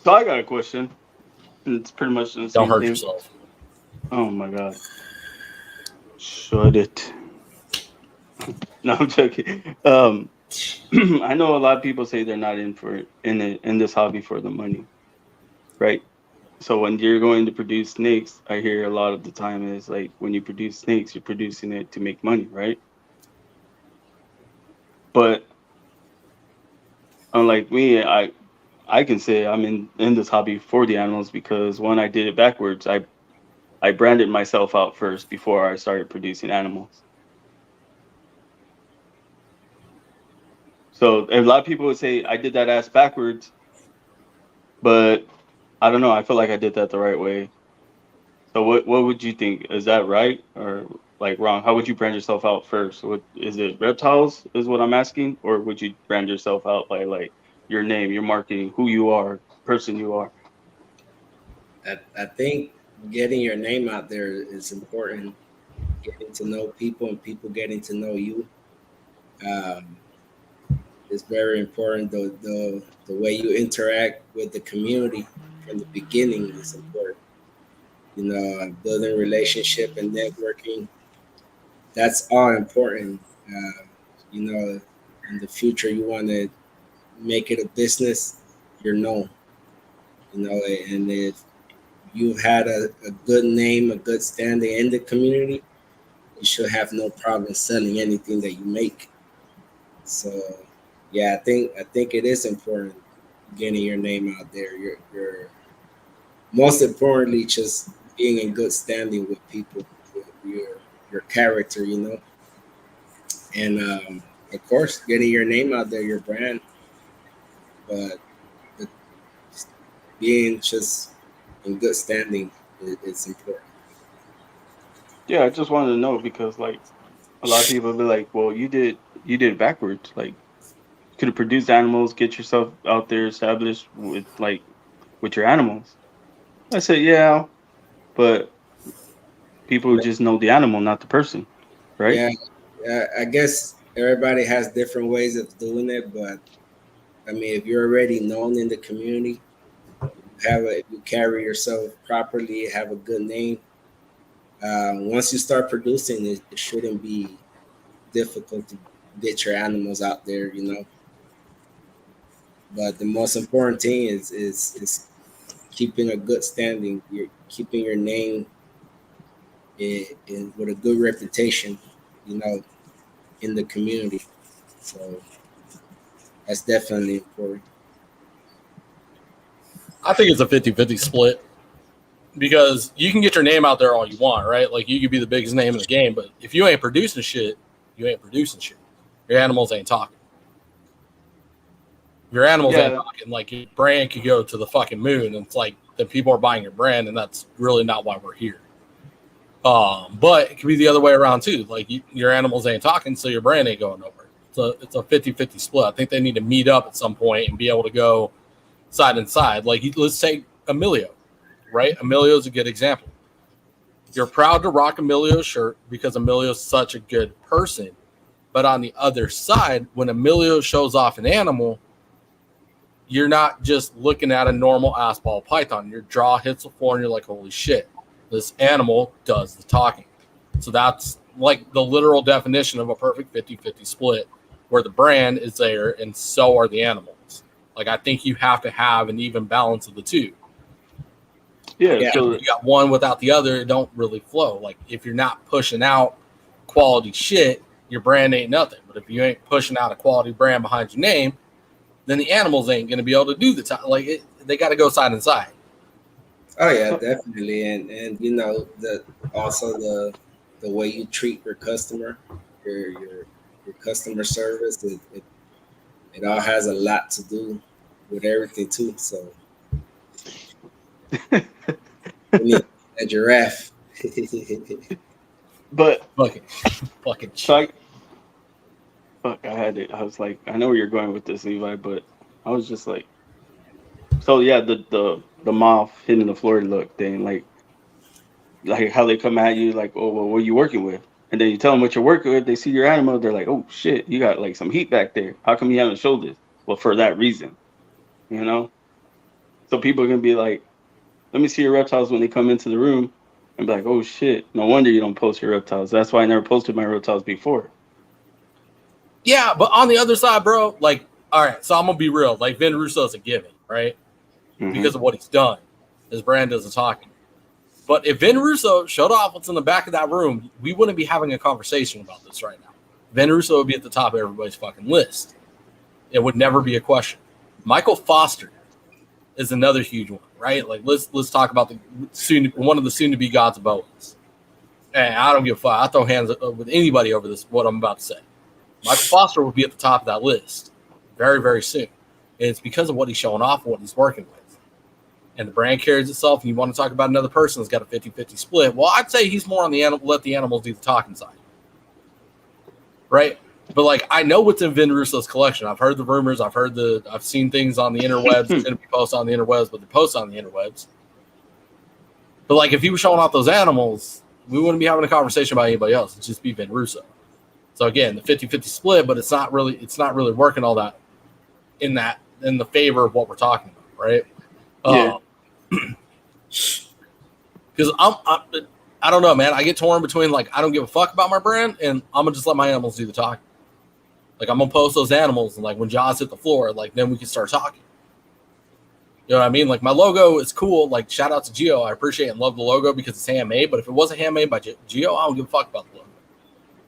So I got a question. It's pretty much the same Don't hurt thing. yourself. Oh my god. Shut it. No, I'm joking. I know a lot of people say they're not in this hobby for the money, right? So when you're going to produce snakes, I hear a lot of the time is like when you produce snakes, you're producing it to make money, right? But unlike me, I can say I'm in this hobby for the animals because when I did it backwards, I branded myself out first before I started producing animals. So a lot of people would say I did that ass backwards, but I don't know. I feel like I did that the right way. So what would you think? Is that right or like wrong? How would you brand yourself out first? Is it reptiles is what I'm asking, or would you brand yourself out by like your name, your marketing, who you are, person you are? I think getting your name out there is important. Getting to know people and people getting to know you is very important. The way you interact with the community from the beginning is important. You know, building relationship and networking. That's all important. You know, in the future, you want to make it a business. You're known. You know, and if you had a good name, a good standing in the community, you should have no problem selling anything that you make. So, yeah, I think it is important getting your name out there. You're most importantly just being in good standing with people, with your character, you know, and of course getting your name out there, your brand, but the, being just in good standing is important. Yeah, I just wanted to know because like a lot of people be like, well, you did it backwards. Like you could have produced animals, get yourself out there established with your animals. I said, yeah, but people just know the animal, not the person, right? Yeah, I guess everybody has different ways of doing it, but I mean, if you're already known in the community, if you carry yourself properly, have a good name. Once you start producing, it shouldn't be difficult to get your animals out there, you know. But the most important thing is keeping a good standing. You're keeping your name with a good reputation, you know, in the community. So that's definitely important. I think it's a 50-50 split because you can get your name out there all you want, right? Like you could be the biggest name in the game, but if you ain't producing shit, you ain't producing shit. Your animals ain't talking. Your animals ain't talking. Like your brand could go to the fucking moon, and it's like that people are buying your brand, and that's really not why we're here. But it could be the other way around too. Like your animals ain't talking, so your brand ain't going nowhere. So it's a 50-50 split. I think they need to meet up at some point and be able to go side and side. Like let's take Emilio, right? Emilio's a good example. You're proud to rock Emilio's shirt because Emilio's such a good person. But on the other side, when Emilio shows off an animal, you're not just looking at a normal ass ball python. Your jaw hits the floor and you're like, holy shit, this animal does the talking. So that's like the literal definition of a perfect 50-50 split where the brand is there and so are the animals. Like I think you have to have an even balance of the two. Yeah. So if you got one without the other, it don't really flow. Like if you're not pushing out quality shit, your brand ain't nothing. But if you ain't pushing out a quality brand behind your name, then the animals ain't going to be able to do the time. Like they got to go side and side. Oh yeah, definitely, and you know also the way you treat your customer, your customer service, it all has a lot to do with everything too. So a giraffe. But fucking so I had it. I was like, I know where you're going with this, Levi, but I was just like, so yeah, the moth hitting the floor look thing, like how they come at you, like, oh, well, what are you working with? And then you tell them what you're working with. They see your animal, they're like, oh shit, you got like some heat back there. How come you haven't showed this? Well, for that reason, you know. So people are gonna be like, let me see your reptiles when they come into the room, and be like, oh shit, no wonder you don't post your reptiles. That's why I never posted my reptiles before. Yeah, but on the other side, bro, like, all right, so I'm gonna be real. Like Vin Russo's a given, right? Mm-hmm. Because of what he's done. His brand does the talking. But if Vin Russo showed off what's in the back of that room, we wouldn't be having a conversation about this right now. Vin Russo would be at the top of everybody's fucking list. It would never be a question. Michael Foster is another huge one, right? Like let's talk about one of the soon-to-be gods of boas. And I don't give a fuck. I throw hands with anybody over this, what I'm about to say. Michael Foster will be at the top of that list very, very soon. And it's because of what he's showing off and what he's working with. And the brand carries itself, and you want to talk about another person that's got a 50-50 split. Well, I'd say he's more on the animal, let the animals do the talking side. Right? But like I know what's in Vin Russo's collection. I've heard the rumors, I've seen things on the interwebs, it's gonna be posted on the interwebs, but they're posted on the interwebs. But like if he was showing off those animals, we wouldn't be having a conversation about anybody else. It'd just be Vin Russo. So again, the 50-50 split, but it's not really working all that in the favor of what we're talking about, right? Yeah. Because I don't know, man. I get torn between like I don't give a fuck about my brand and I'm gonna just let my animals do the talking. Like I'm gonna post those animals and like when jaws hit the floor, like then we can start talking. You know what I mean? Like my logo is cool. Like shout out to Gio. I appreciate and love the logo because it's handmade. But if it wasn't handmade by Gio, I don't give a fuck about the logo.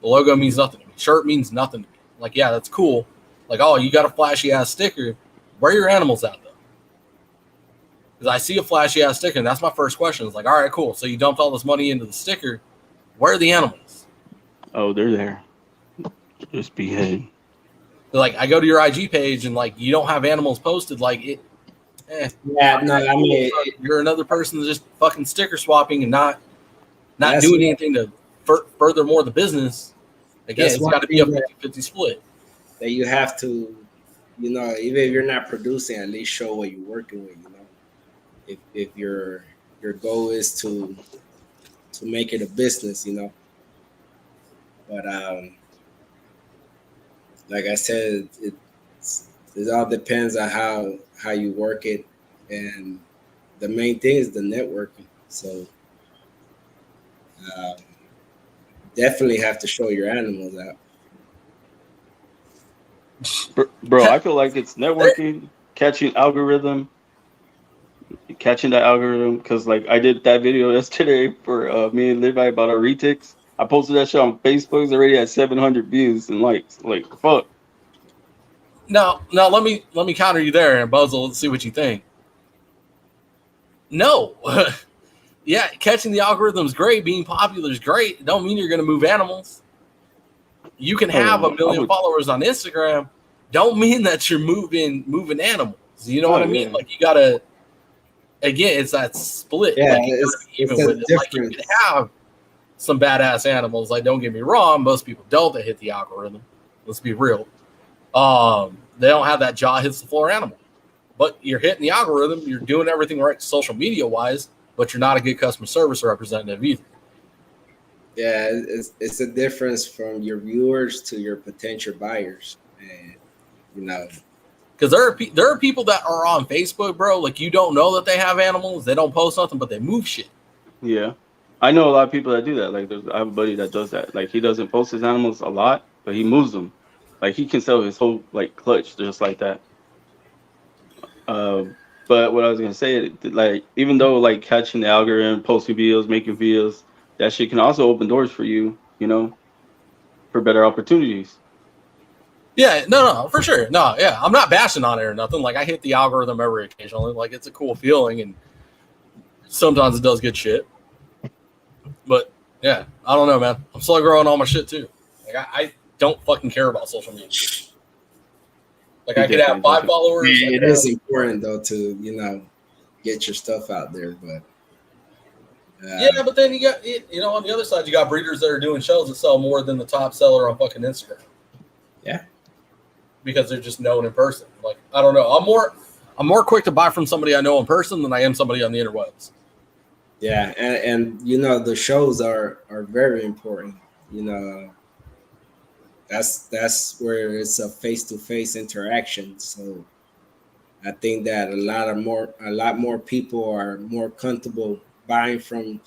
The logo means nothing to me. Shirt means nothing to me. Like, yeah, that's cool. Like, oh, you got a flashy ass sticker. Where are your animals at though? Because I see a flashy ass sticker, and that's my first question. It's like, all right, cool. So you dumped all this money into the sticker. Where are the animals? Oh, they're there. Just beheaded. Like, I go to your IG page, and like, you don't have animals posted. Like, it. Yeah, no, I mean, you're another person that's just fucking sticker swapping and not doing anything to further more the business. Again, it's got to be a 50-50 split. That you have to, you know, even if you're not producing, at least show what you're working with. You know, if your goal is to make it a business, you know. But like I said, it all depends on how you work it, and the main thing is the networking. So definitely have to show your animals out. Bro, I feel like it's networking, catching that algorithm, because like I did that video yesterday for me and Levi about our retics. I posted that shit on Facebook. It's already at 700 views and likes. Like, fuck. No, let me counter you there, and Buzzle. Let's see what you think. No. Yeah, catching the algorithm is great. Being popular is great. It don't mean you're going to move animals. You can have 1 million followers on Instagram. Don't mean that you're moving animals. You know what I mean? Yeah. Like, you got to, again, it's that split. Yeah, like, you gotta be even with it. Like, you can have some badass animals. Like, don't get me wrong. Most people don't that hit the algorithm. Let's be real. They don't have that jaw hits the floor animal. But you're hitting the algorithm. You're doing everything right social media-wise, but you're not a good customer service representative either. Yeah, it's a difference from your viewers to your potential buyers, and because there are people that are on Facebook, bro. Like, you don't know that they have animals. They don't post nothing, but they move shit. Yeah, I know a lot of people that do that. Like, I have a buddy that does that. Like, he doesn't post his animals a lot, but he moves them. Like, he can sell his whole like clutch just like that. But what I was gonna say, like, even though like catching the algorithm, posting videos, making videos, that shit can also open doors for you, for better opportunities. Yeah, no, for sure. No, yeah, I'm not bashing on it or nothing. Like, I hit the algorithm every occasionally. Like, it's a cool feeling, and sometimes it does good shit. But yeah, I don't know, man. I'm still growing all my shit too. Like, I don't fucking care about social media. Like, I could have 5 followers. It is important though to get your stuff out there, but yeah, but then you got on the other side, you got breeders that are doing shows that sell more than the top seller on fucking Instagram. Yeah, because they're just known in person. Like, I don't know. I'm more quick to buy from somebody I know in person than I am somebody on the interwebs. Yeah, and the shows are very important. That's where it's a face-to-face interaction. So I think that a lot more people are more comfortable buying from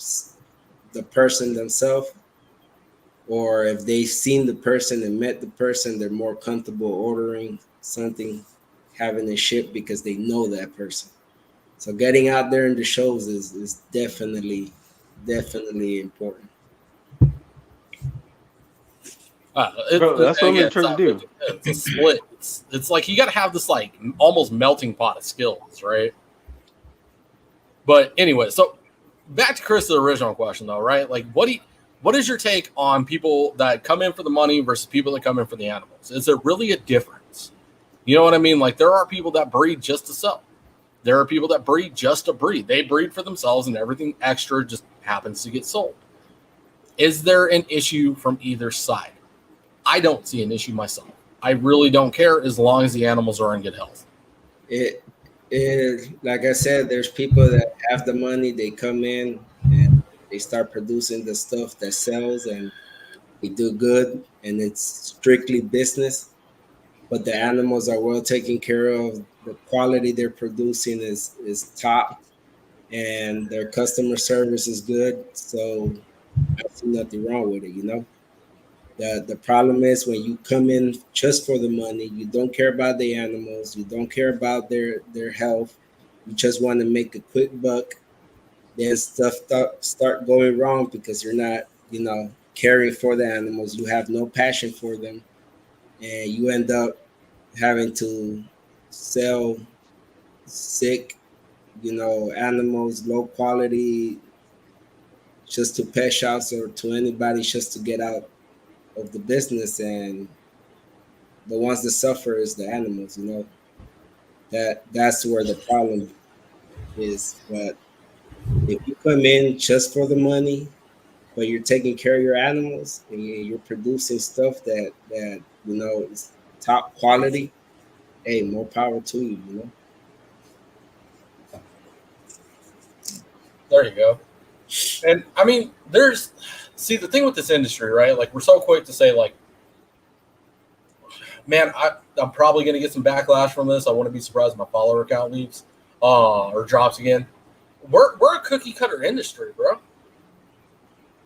the person themselves, or if they've seen the person and met the person, they're more comfortable ordering something, having it shipped because they know that person. So getting out there in the shows is definitely important. Bro, that's what I'm trying to do. It's a split. It's like you got to have this like almost melting pot of skills, right? But anyway, so back to Chris's original question, though, right? Like, what is your take on people that come in for the money versus people that come in for the animals? Is there really a difference? You know what I mean? Like, there are people that breed just to sell. There are people that breed just to breed. They breed for themselves, and everything extra just happens to get sold. Is there an issue from either side? I don't see an issue myself. I really don't care as long as the animals are in good health. It like I said, there's people that have the money, they come in and they start producing the stuff that sells and they do good, and it's strictly business. But the animals are well taken care of. The quality they're producing is top, and their customer service is good. So I see nothing wrong with it, The problem is when you come in just for the money, you don't care about the animals, you don't care about their health, you just want to make a quick buck. Then stuff start going wrong because you're not, caring for the animals. You have no passion for them, and you end up having to sell sick, animals, low quality, just to pet shops or to anybody just to get out of the business, and the ones that suffer is the animals. That's where the problem is. But if you come in just for the money, but you're taking care of your animals and you're producing stuff that is top quality, hey, more power to you. There you go. And I mean, the thing with this industry, right? Like, we're so quick to say, like, man, I'm probably going to get some backlash from this. I wouldn't be surprised if my follower count leaves or drops again. We're a cookie cutter industry, bro.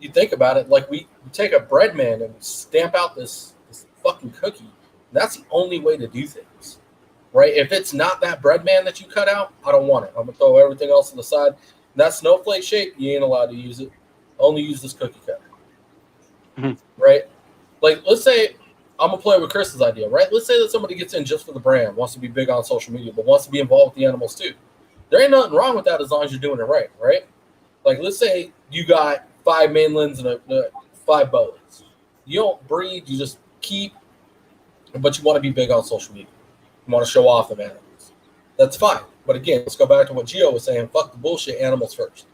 You think about it, like, we take a bread man and stamp out this fucking cookie. That's the only way to do things, right? If it's not that bread man that you cut out, I don't want it. I'm going to throw everything else to the side. That snowflake shape, you ain't allowed to use it. Only use this cookie cutter. Mm-hmm. Right? Like, let's say I'm going to play with Chris's idea, right? Let's say that somebody gets in just for the brand, wants to be big on social media, but wants to be involved with the animals too. There ain't nothing wrong with that as long as you're doing it right, right? Like, let's say you got 5 mainlands and 5 boas. You don't breed, you just keep, but you want to be big on social media. You want to show off of animals. That's fine. But again, let's go back to what Gio was saying. Fuck the bullshit, animals first.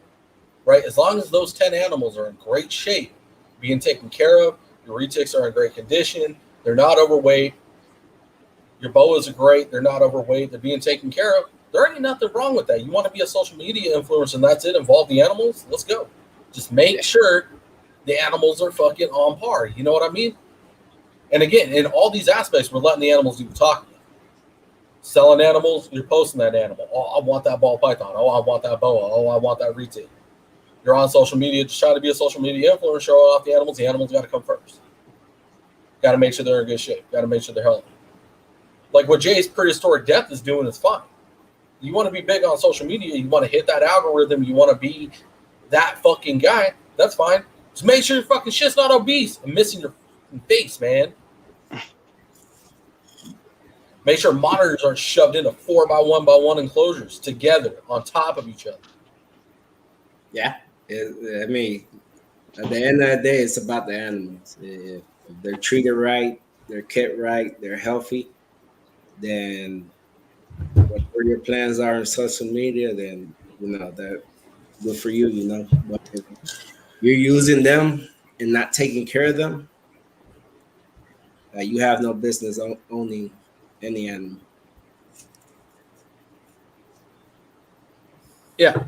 Right? As long as those 10 animals are in great shape, being taken care of, your retics are in great condition, they're not overweight, your boas are great, they're not overweight, they're being taken care of, there ain't nothing wrong with that. You want to be a social media influencer and that's it, involve the animals? Let's go. Just make sure the animals are fucking on par. You know what I mean? And again, in all these aspects, we're letting the animals do the talking. Selling animals, you're posting that animal. Oh, I want that ball python. Oh, I want that boa. Oh, I want that retic. You're on social media, just trying to be a social media influencer, showing off the animals. The animals got to come first. Got to make sure they're in good shape. Got to make sure they're healthy. Like what Jay's Prehistoric Death is doing is fine. You want to be big on social media. You want to hit that algorithm. You want to be that fucking guy. That's fine. Just make sure your fucking shit's not obese and missing your face, man. Make sure monitors aren't shoved into 4x1x1 enclosures together on top of each other. Yeah. I mean, at the end of the day, it's about the animals. If they're treated right, they're kept right, they're healthy, then whatever your plans are on social media, then, that good for you, But if you're using them and not taking care of them, you have no business owning any animal. Yeah,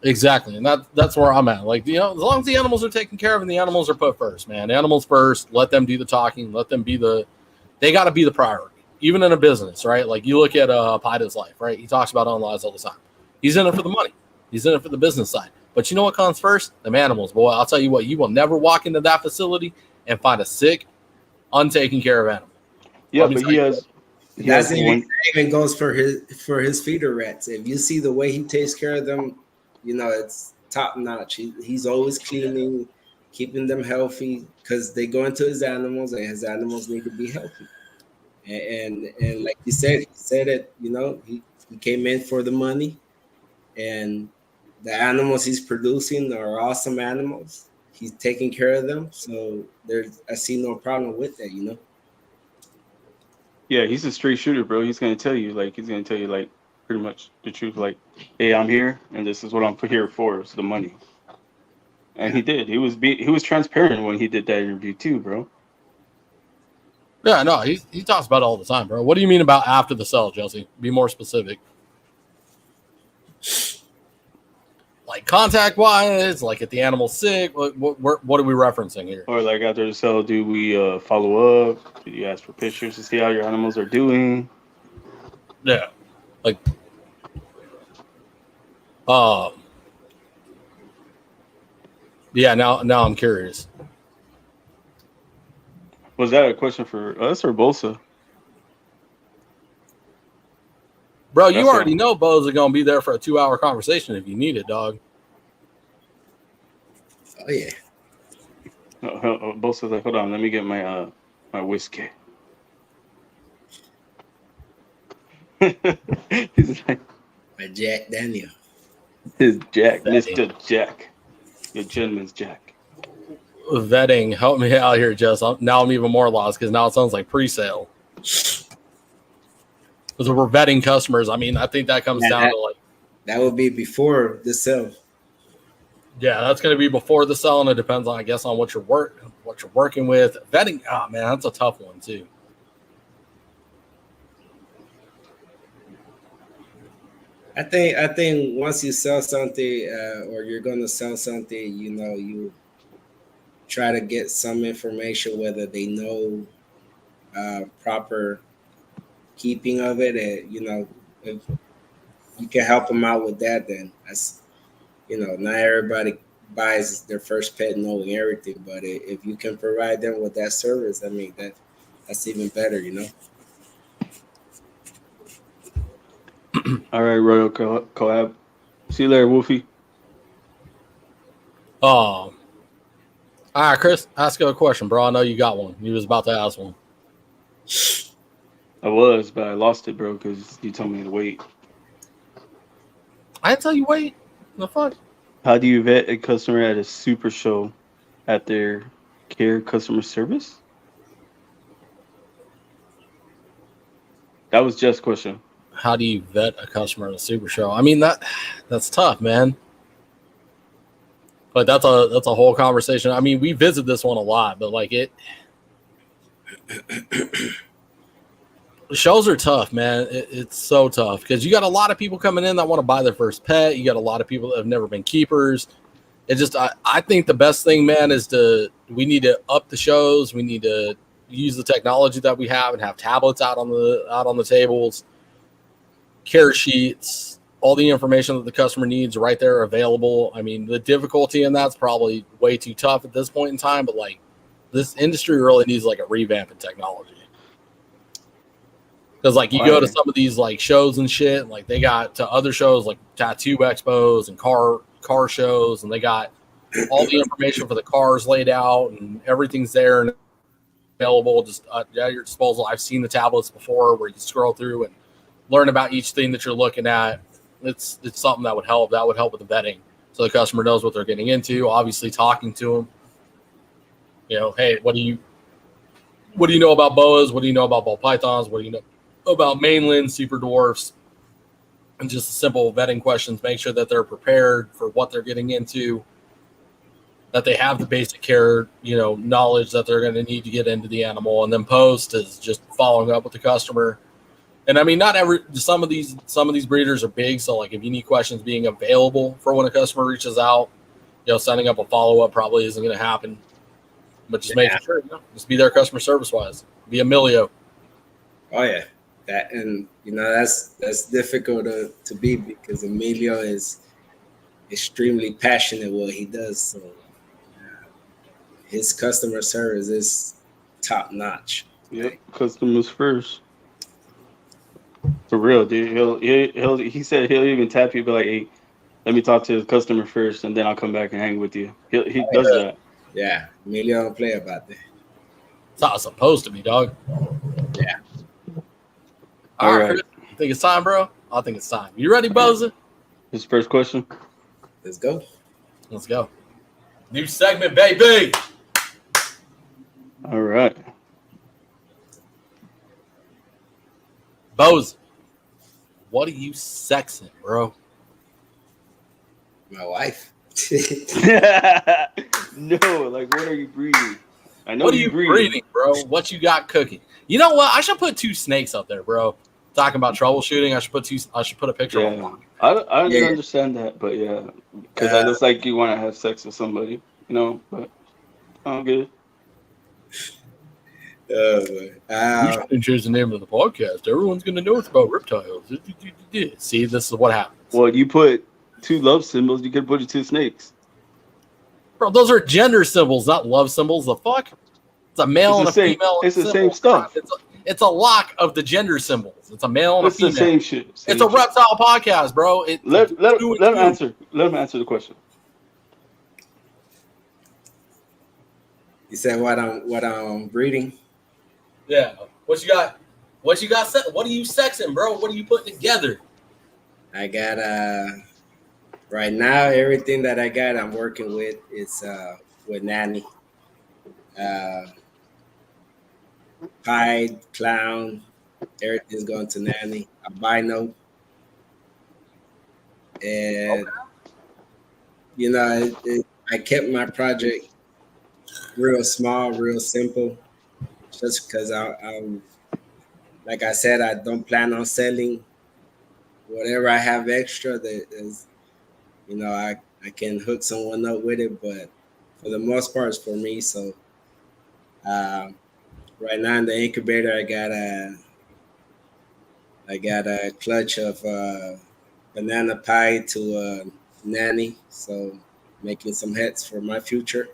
exactly. And that's where I'm at. Like, as long as the animals are taken care of and the animals are put first, man. Animals first, let them do the talking, let them be they got to be the priority, even in a business, right? Like you look at Pida's life, right? He talks about on lives all the time. He's in it for the money. He's in it for the business side. But you know what comes first? Them animals, boy. I'll tell you what, you will never walk into that facility and find a sick, untaken care of animal. Yeah, but he has even goes for his feeder rats. If you see the way he takes care of them, it's top notch. He's always cleaning, keeping them healthy because they go into his animals and his animals need to be healthy. And like he said it. He came in for the money, and the animals he's producing are awesome animals. He's taking care of them, so I see no problem with that. Yeah, he's a straight shooter, bro. He's gonna tell you pretty much the truth. Like, hey, I'm here, and this is what I'm here for. It's the money. And he did. He was transparent when he did that interview too, bro. Yeah, no, he talks about it all the time, bro. What do you mean about after the sell, Chelsea? Be more specific. Like contact wise, like if the animal's sick, what are we referencing here? Or like after the sale, do we follow up? Do you ask for pictures to see how your animals are doing? Yeah, like, yeah. Now I'm curious. Was that a question for us or Bosa? Bro, you already know Bo's are gonna be there for a 2-hour conversation if you need it, dog. Oh yeah. Bosa's like, hold on, let me get my my whiskey. He's like, my Jack Daniel. His Jack, Mr. Jack, your gentleman's Jack. Vetting, help me out here, Jess. Now I'm even more lost because now it sounds like pre-sale. Because we're vetting customers. I mean, I think that comes down to like that would be before the sale. Yeah, that's going to be before the sale, and it depends on, I guess, on what you're working with. Vetting, oh man, that's a tough one too. I think once you sell something or you're going to sell something, you try to get some information whether they know proper keeping of it, and if you can help them out with that, then that's not everybody buys their first pet knowing everything, but if you can provide them with that service, I mean that's even better, All right, Royal Collab. See you later, Wolfie. All right, Chris, ask you a question, bro. I know you got one. You was about to ask one. I was, but I lost it, bro, because you told me to wait. I tell you, wait. The fuck? How do you vet a customer at a super show at their care customer service? That was just a question. How do you vet a customer at a super show? I mean that's tough, man. But that's a whole conversation. I mean, we visit this one a lot, but like shows are tough, man. It's so tough because you got a lot of people coming in that want to buy their first pet. You got a lot of people that have never been keepers. It just, I think the best thing, man, is we need to up the shows. We need to use the technology that we have and have tablets out on the tables, care sheets, all the information that the customer needs right there available. I mean, the difficulty in that's probably way too tough at this point in time, but like this industry really needs like a revamp in technology. Because like you go to some of these like shows and shit, like they got to other shows like tattoo expos and car shows, and they got all the information for the cars laid out and everything's there and available just at your disposal. I've seen the tablets before where you scroll through and learn about each thing that you're looking at. It's something that would help. That would help with the vetting, so the customer knows what they're getting into. Obviously, talking to them, you know, hey, what do you know about boas? What do you know about ball pythons? What do you know about mainland super dwarfs? And just simple vetting questions. Make sure that they're prepared for what they're getting into, that they have the basic care, you know, knowledge that they're going to need to get into the animal. And then post is just following up with the customer. And I mean, some of these breeders are big. So like if you need questions, being available for when a customer reaches out, you know, setting up a follow-up probably isn't going to happen, but just making sure, you know, just be there customer service wise, be Emilio. Oh yeah. That, and you know, that's difficult to be because Emilio is extremely passionate what he does. So his customer service is top notch. Yep, customers first. For real, dude. He said he'll even tap you, be like, "Hey, let me talk to the customer first, and then I'll come back and hang with you." He does that. Yeah, Emilio don't play about that. It's how it's supposed to be, dog. Yeah. All right. Chris, you think it's time, bro? I think it's time. You ready, Bosa? His first question. Let's go. Let's go. New segment, baby. All right. Bosa, what are you sexing, bro? My wife. No, like what are you breeding? I know what are you breeding, bro? What you got cooking? You know what? I should put 2 snakes up there, bro. Talking about troubleshooting, I should put a picture of one. I don't understand that, but yeah, because I just like you want to have sex with somebody, you know. But I'm good. You shouldn't choose the name of the podcast. Everyone's gonna know it's about reptiles. See, this is what happens. Well, you put 2 love symbols. You could put 2 snakes. Bro, those are gender symbols, not love symbols. The fuck? It's a male and a female. It's the same stuff. It's a lock of the gender symbols. It's a male and a female. It's the same shit. It's a reptile podcast, bro. Let him answer. Let him answer the question. You said what I'm breeding? Yeah. What you got? What you got? What are you sexing, bro? What are you putting together? I got right now everything that I got I'm working with is with nanny. Pied, clown, everything's going to nanny, albino. And you know, I kept my project real small, real simple, just because I'm like I said, I don't plan on selling. Whatever I have extra, that is, you know, I can hook someone up with it, but for the most part, it's for me. So right now in the incubator, I got a clutch of banana pie to nanny, so making some hets for my future.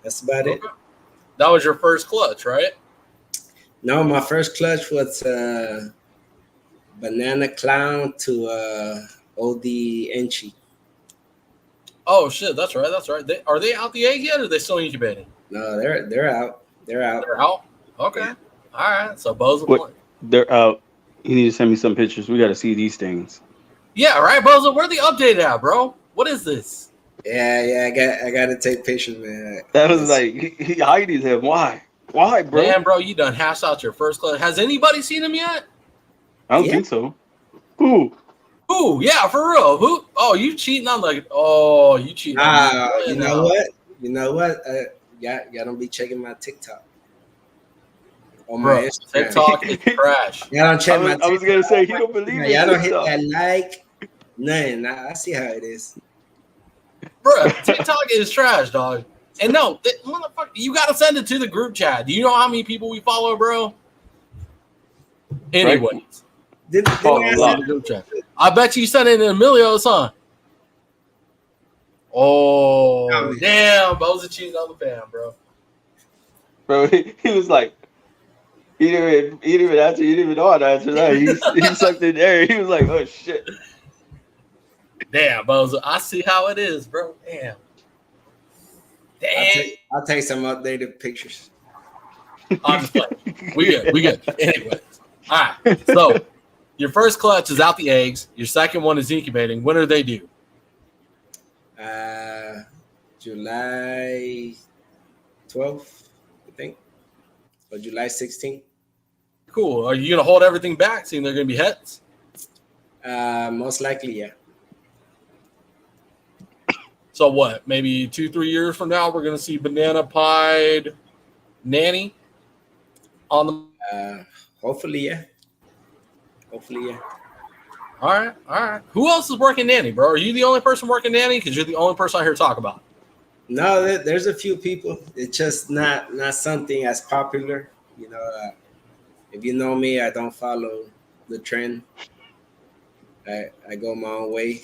That's about it. That was your first clutch, right? No, my first clutch was banana clown to OD Enchi. Oh shit, that's right. Are they out the egg yet, or are they still incubating? No, they're out. They're out. They're out. Okay. All right. So Bosa. They're out. You need to send me some pictures. We got to see these things. Yeah, right, Bosa. Where the update at, bro? What is this? Yeah. I got to take pictures, man. That was like he hiding him. Why, bro? Man, bro, you done hashed out your first clutch. Has anybody seen him yet? I don't Yeah. think so. Who? Who? Yeah, for real. Who? Oh, you cheating on the? Oh, you cheating on me. You know what? You know what? Y'all don't be checking my TikTok. On Bro, my Instagram. TikTok is trash. Y'all don't check my TikTok. I was gonna say he don't believe me. Y'all don't hit that like. Nothing. I see how it is. Bro, TikTok is trash, dog. And no, motherfucker, you gotta send it to the group chat. Do you know how many people we follow, bro? Anyways, Didn't I follow the group chat. I bet you sent it to Emilio's, huh? Oh, damn, Bosa cheating on the fam, bro. Bro, he was like, he didn't even answer. He didn't even know how to answer that. He sucked in air. He was like, oh shit. Damn, Bosa, I see how it is, bro. Damn. I'll take some updated pictures. I'm just playing. We good. Anyways, all right. So your first clutch is out the eggs. Your second one is incubating. When are they due? July 12th, I think, or July 16th. Cool. Are you gonna hold everything back, seeing they're gonna be heads? Most likely, yeah. So what? Maybe 2-3 years from now, we're gonna see banana pied nanny on the. Hopefully, yeah. All right. Who else is working nanny, bro? Are you the only person working nanny? Because you're the only person I hear talk about. No, there's a few people. It's just not something as popular. You know, if you know me, I don't follow the trend. I go my own way.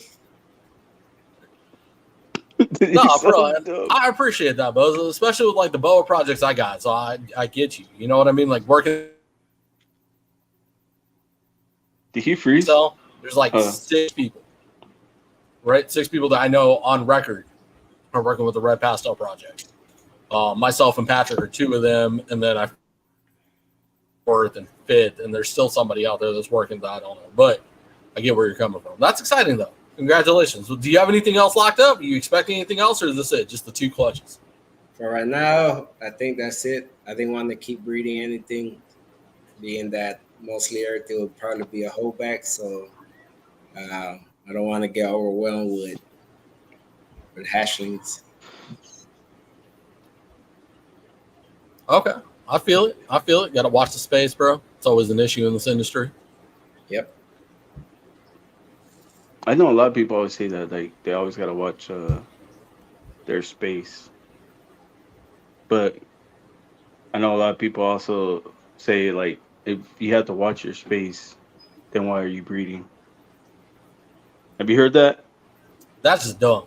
No, bro, I appreciate that, Bosa, especially with like the boa projects I got. So I get you. You know what I mean? Like working. Did he freeze? So there's like 6 people, right? 6 people that I know on record are working with the Red Pastel project. Myself and Patrick are 2 of them, and then I 4th and 5th, and there's still somebody out there that's working that I don't know. But I get where you're coming from. That's exciting though. Congratulations. Do you have anything else locked up? Are you expecting anything else, or is this it? Just the 2 clutches? For right now, I think that's it. I didn't want to keep breeding anything, being that mostly everything would probably be a holdback. So I don't want to get overwhelmed with hatchlings. Okay. I feel it. Got to watch the space, bro. It's always an issue in this industry. Yep. I know a lot of people always say that, like, they always got to watch their space. But I know a lot of people also say, like, if you have to watch your space, then why are you breeding? Have you heard that? That's just dumb.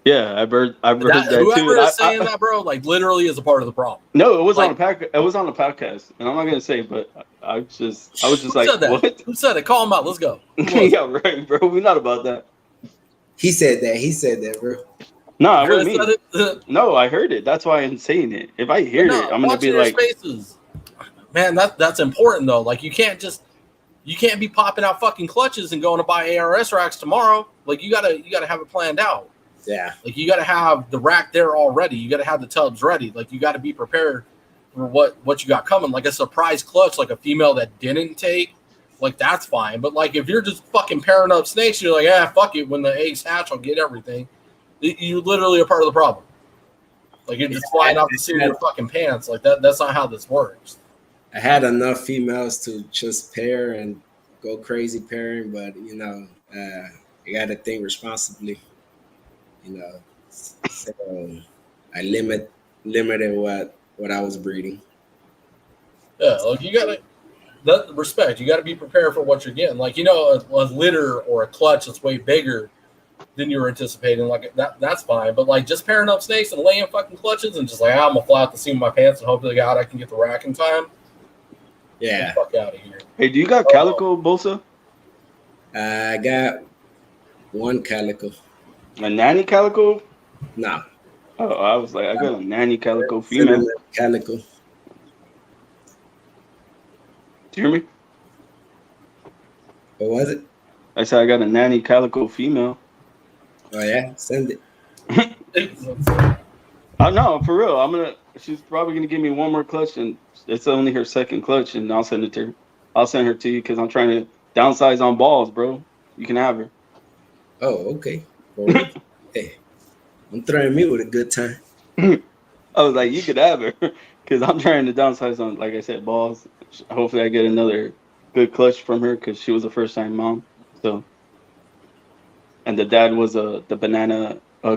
Yeah, I've heard that whoever too. is saying that, bro, like literally is a part of the problem. No, it was like, on a pack. It was on a podcast, and I'm not gonna say, but I was just like, what? Who said it? Call him out. Let's go. Yeah, right, bro. We're not about that. He said that, bro. No, I wasn't me. No, I heard it. That's why I'm saying it. If I hear it, I'm gonna be like, spaces. Man, that's important though. Like you can't be popping out fucking clutches and going to buy ARS racks tomorrow. Like you gotta have it planned out. Yeah. Like you gotta have the rack there already. You gotta have the tubs ready. Like you gotta be prepared for what you got coming. Like a surprise clutch, like a female that didn't take, like that's fine. But like if you're just fucking pairing up snakes, you're like, fuck it. When the eggs hatch, I'll get everything. You're literally a part of the problem. Like you're just flying off the seat of your fucking pants. Like that's not how this works. I had enough females to just pair and go crazy pairing, but you got to think responsibly. So I limited what I was breeding. Yeah, like you gotta respect. You gotta be prepared for what you're getting. Like a litter or a clutch that's way bigger than you were anticipating. Like that's fine. But like just pairing up snakes and laying fucking clutches and just like I'm gonna fly out the seam of my pants and hope to God I can get the rack in time. Yeah. Fuck out of here. Hey, do you got calico, Bosa? I got one calico. A nanny calico? No. Oh, I was like, I got a nanny calico female. Calico. Do you hear me? What was it? I said I got a nanny calico female. Oh yeah, send it. I know, for real. She's probably gonna give me one more clutch, and it's only her second clutch, and I'll send it to her. I'll send her to you because I'm trying to downsize on balls, bro. You can have her. Oh, okay. Well, hey, I'm throwing me with a good time. I was like, you could have her because I'm trying to downsize on, like I said, balls. Hopefully, I get another good clutch from her because she was a first time mom. So, and the dad was a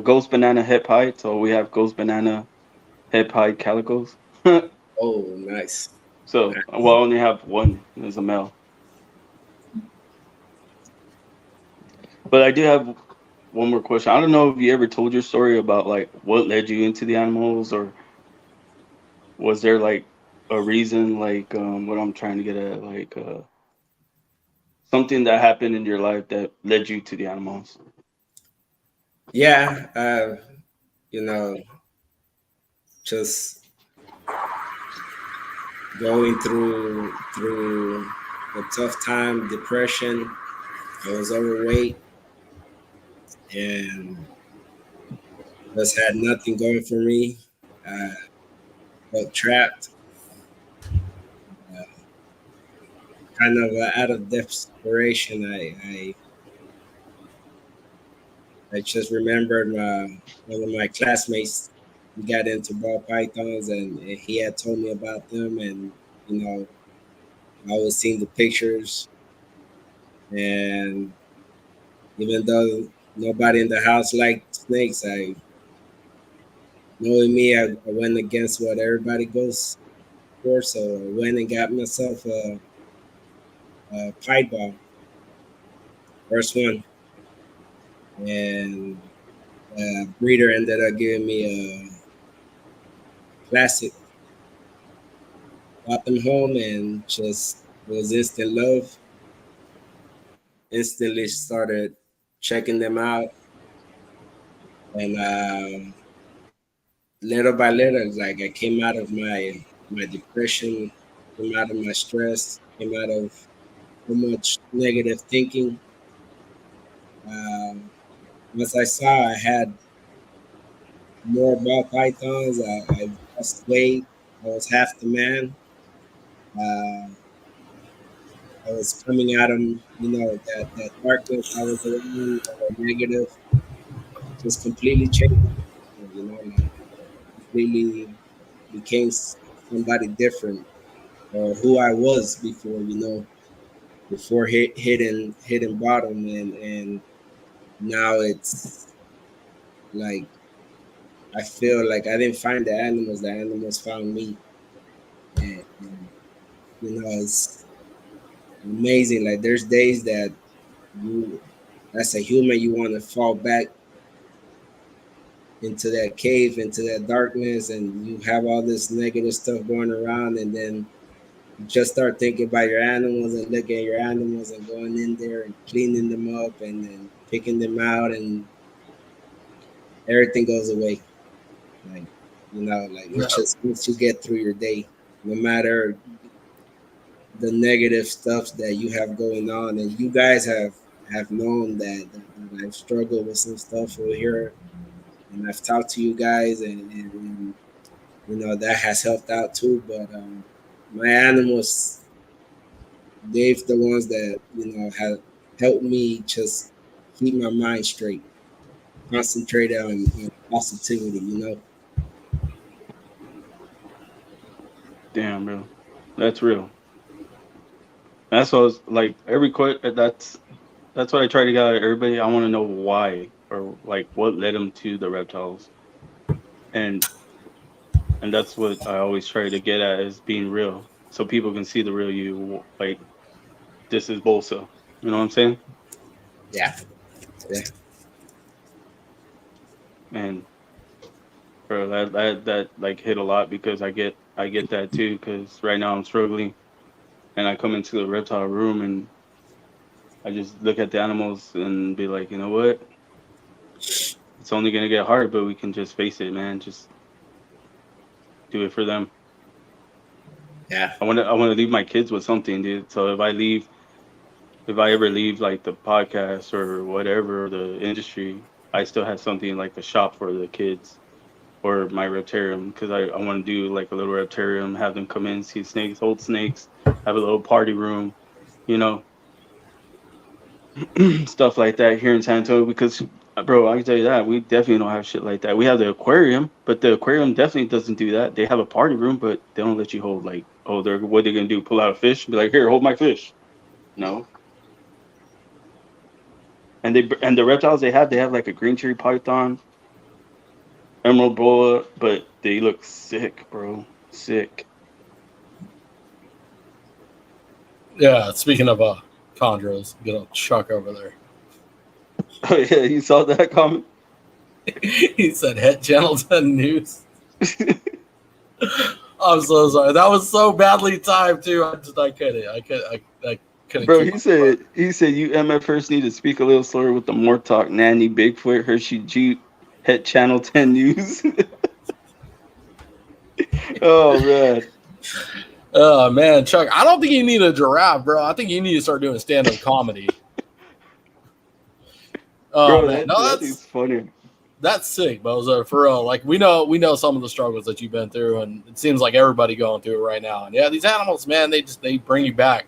ghost banana head pie. So we have ghost banana head pie calicos. Oh, nice. So, well, I only have one as a male. But I do have one more question. I don't know if you ever told your story about like what led you into the animals, or was there like a reason, like what I'm trying to get at, like something that happened in your life that led you to the animals? Yeah, you know, just going through a tough time, depression. I was overweight and just had nothing going for me. Uh, felt trapped, uh, kind of out of desperation. I just remembered one of my classmates. He got into ball pythons, and he had told me about them, and you know, I was seeing the pictures, and even though nobody in the house liked snakes, knowing me, I went against what everybody goes for, so I went and got myself a pipe ball, first one, and breeder ended up giving me a classic. Brought them home and just it was instant love. Instantly started checking them out, and little by little, like I came out of my depression, came out of my stress, came out of so much negative thinking. Um, Once I saw I had more ball pythons, I lost weight. I was half the man. Uh, I was coming out of that darkness I was around, negative, just completely changed. Like completely became somebody different, or who I was before. Before hitting bottom, and now it's like I feel like I didn't find the animals; the animals found me, and it's amazing. Like there's days that you, as a human, you want to fall back into that cave, into that darkness, and you have all this negative stuff going around, and then you just start thinking about your animals and looking at your animals and going in there and cleaning them up and then picking them out, and everything goes away. Like it's just once you get through your day, no matter the negative stuff that you have going on, and you guys have known that I've struggled with some stuff over here, and I've talked to you guys, and that has helped out too. But my animals, they've the ones that have helped me just keep my mind straight, concentrate on positivity. Damn, bro, that's real. That's what I was like. That's what I try to get out of everybody. I want to know why, or like what led them to the reptiles, and and that's what I always try to get at, is being real, so people can see the real you. Like, this is Bosa. You know what I'm saying? Yeah, yeah, And bro, that like hit a lot because I get that too. Because right now I'm struggling, and I come into the reptile room and I just look at the animals and be like, you know what? It's only gonna get hard, but we can just face it, man. Just do it for them. yeah. I want to leave my kids with something, dude. So if if I ever leave like the podcast or whatever, or the industry, I still have something like a shop for the kids or my reptarium, because I want to do like a little reptarium, have them come in, see snakes, hold snakes, have a little party room, you know, stuff like that here in San Antonio. Because, bro, I can tell you that we definitely don't have shit like that. We have the aquarium, but the aquarium definitely doesn't do that. They have a party room, but they don't let you hold like, oh, they're what they're gonna do? Pull out a fish, be like, here, hold my fish. No. And the reptiles they have like a green cherry python, emerald boa, but they look sick, bro. Sick. Yeah, speaking of chondros, get a Chuck over there. Oh yeah, you saw that comment? He said Het Gentleton News. I'm so sorry. That was so badly timed too. I couldn't. I couldn't. Bro, he said you MFers need to speak a little slower with the more talk. Nanny, Bigfoot, Hershey, Jeep, Het Channel 10 News. Oh man. Oh man, Chuck, I don't think you need a giraffe, bro. I think you need to start doing stand-up comedy. Oh bro, man, that's funny. That's sick, Bosa. For real. Like we know some of the struggles that you've been through, and it seems like everybody going through it right now. And yeah, these animals, man, they bring you back.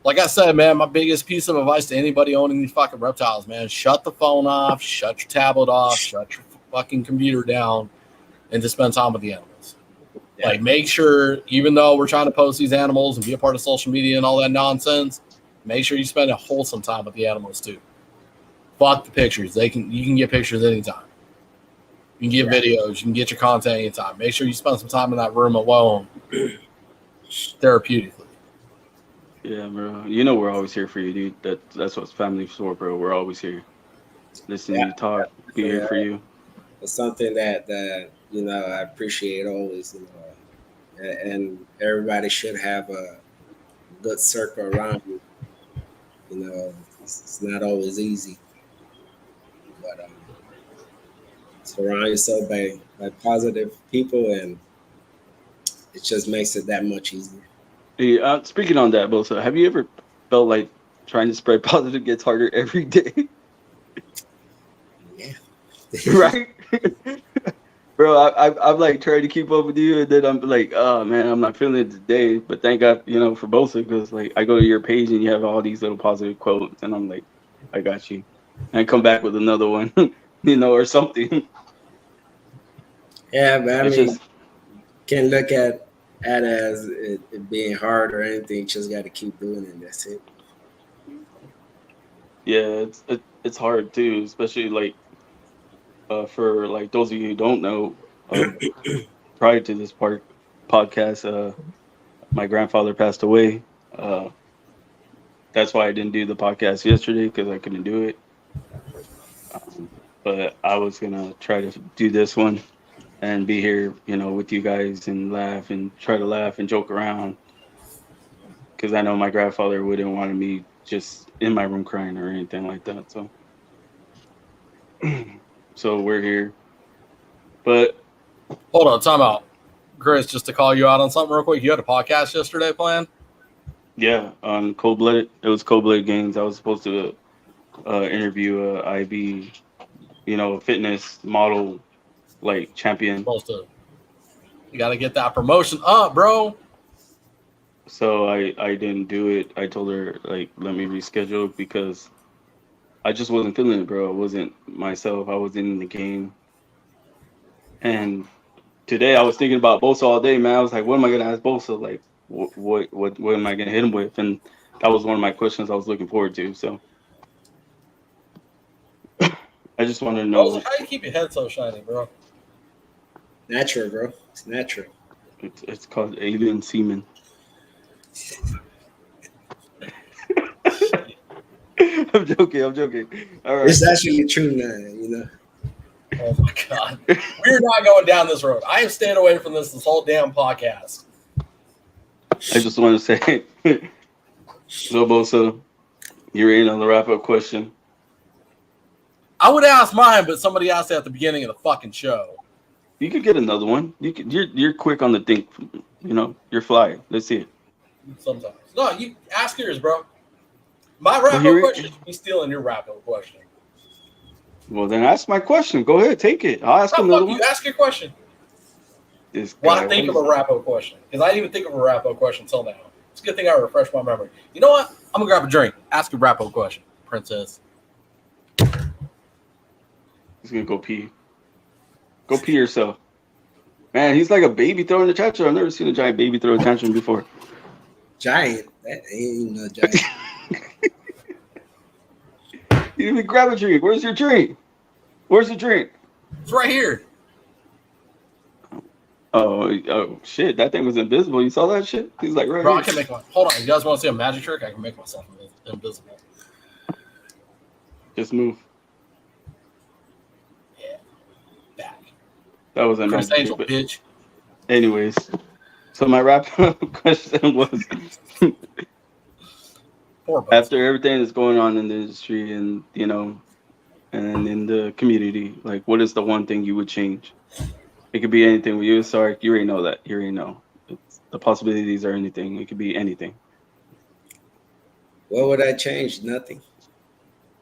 Like I said, man, my biggest piece of advice to anybody owning these fucking reptiles, man, shut the phone off, shut your tablet off, shut your fucking computer down, and just spend time with the animals. Yeah. Like, make sure, even though we're trying to post these animals and be a part of social media and all that nonsense, make sure you spend a wholesome time with the animals too. Fuck the pictures. You can get pictures anytime. You can get videos. You can get your content anytime. Make sure you spend some time in that room alone, therapeutically. Yeah, bro. You know we're always here for you, dude. That's what family's for, bro. We're always here. Listen to you talk. Be here for you. It's something that I appreciate always. And everybody should have a good circle around you. It's not always easy, but surround yourself by positive people, and it just makes it that much easier. Hey, speaking on that, Bosa, have you ever felt like trying to spread positive gets harder every day? Yeah. Right? Bro, I've like tried to keep up with you, and then I'm like, oh man, I'm not feeling it today. But thank God, for Bosa, because like I go to your page and you have all these little positive quotes, and I'm like, I got you. And I come back with another one, or something. Yeah, but I mean, can't look at it as it being hard or anything. Just got to keep doing it. That's it. Yeah, it's hard too, especially like for like those of you who don't know. Prior to this podcast, my grandfather passed away. That's why I didn't do the podcast yesterday, because I couldn't do it. But I was gonna try to do this one and be here, with you guys and laugh and try to laugh and joke around. Because I know my grandfather wouldn't want me just in my room crying or anything like that. So we're here. But hold on, time out. Chris, just to call you out on something real quick. You had a podcast yesterday planned? Yeah, on Cold Blooded. It was Cold Blooded Games. I was supposed to interview a IB, fitness model like champion. You got to get that promotion up, bro. So I didn't do it. I told her like, let me reschedule, because I just wasn't feeling it, bro. I wasn't myself. I wasn't in the game. And today I was thinking about Bosa all day, man. I was like, what am I gonna ask Bosa? Like, what am I gonna hit him with? And that was one of my questions I was looking forward to. So I just wanted to know. Bosa, how do you keep your head so shiny, bro? Natural, bro. It's natural. It's called alien semen. I'm joking. All right. It's actually true now, Oh my God. We're not going down this road. I have stayed away from this whole damn podcast. I just want to say, so Bosa, you're in on the wrap-up question. I would ask mine, but somebody asked it at the beginning of the fucking show. You could get another one. You're quick on the think. You're fly. Let's see it. Sometimes. No, you ask yours, bro. My Well, wrap-up question should be stealing your wrap-up question. Well, then ask my question. Go ahead, take it. I'll ask Oh, another fuck one. you. Ask your question. This Well, guy. I think of a wrap-up question because I didn't even think of a wrap-up question until now. It's a good thing I refreshed my memory. You know what? I'm gonna grab a drink. Ask a wrap-up question, princess. He's gonna go pee. Go pee yourself. Man, he's like a baby throwing a tantrum. I've never seen a giant baby throw a tantrum before. Giant. That ain't even no giant. You didn't even grab a drink. Where's your drink? Where's the drink? It's right here. Oh shit! That thing was invisible. You saw that shit? He's like right Bro, here. I can make one. Hold on. You guys want to see a magic trick? I can make myself invisible. Just move. Yeah. Back. That was a Chris magic Angel, trick, bitch. but anyways, so my wrap question was: Poor Bosaballz. after everything that's going on in the industry and and in the community, like, what is the one thing you would change? It could be anything with you. Sorry, you already know that. You already know. The possibilities are anything. It could be anything. What would I change? Nothing.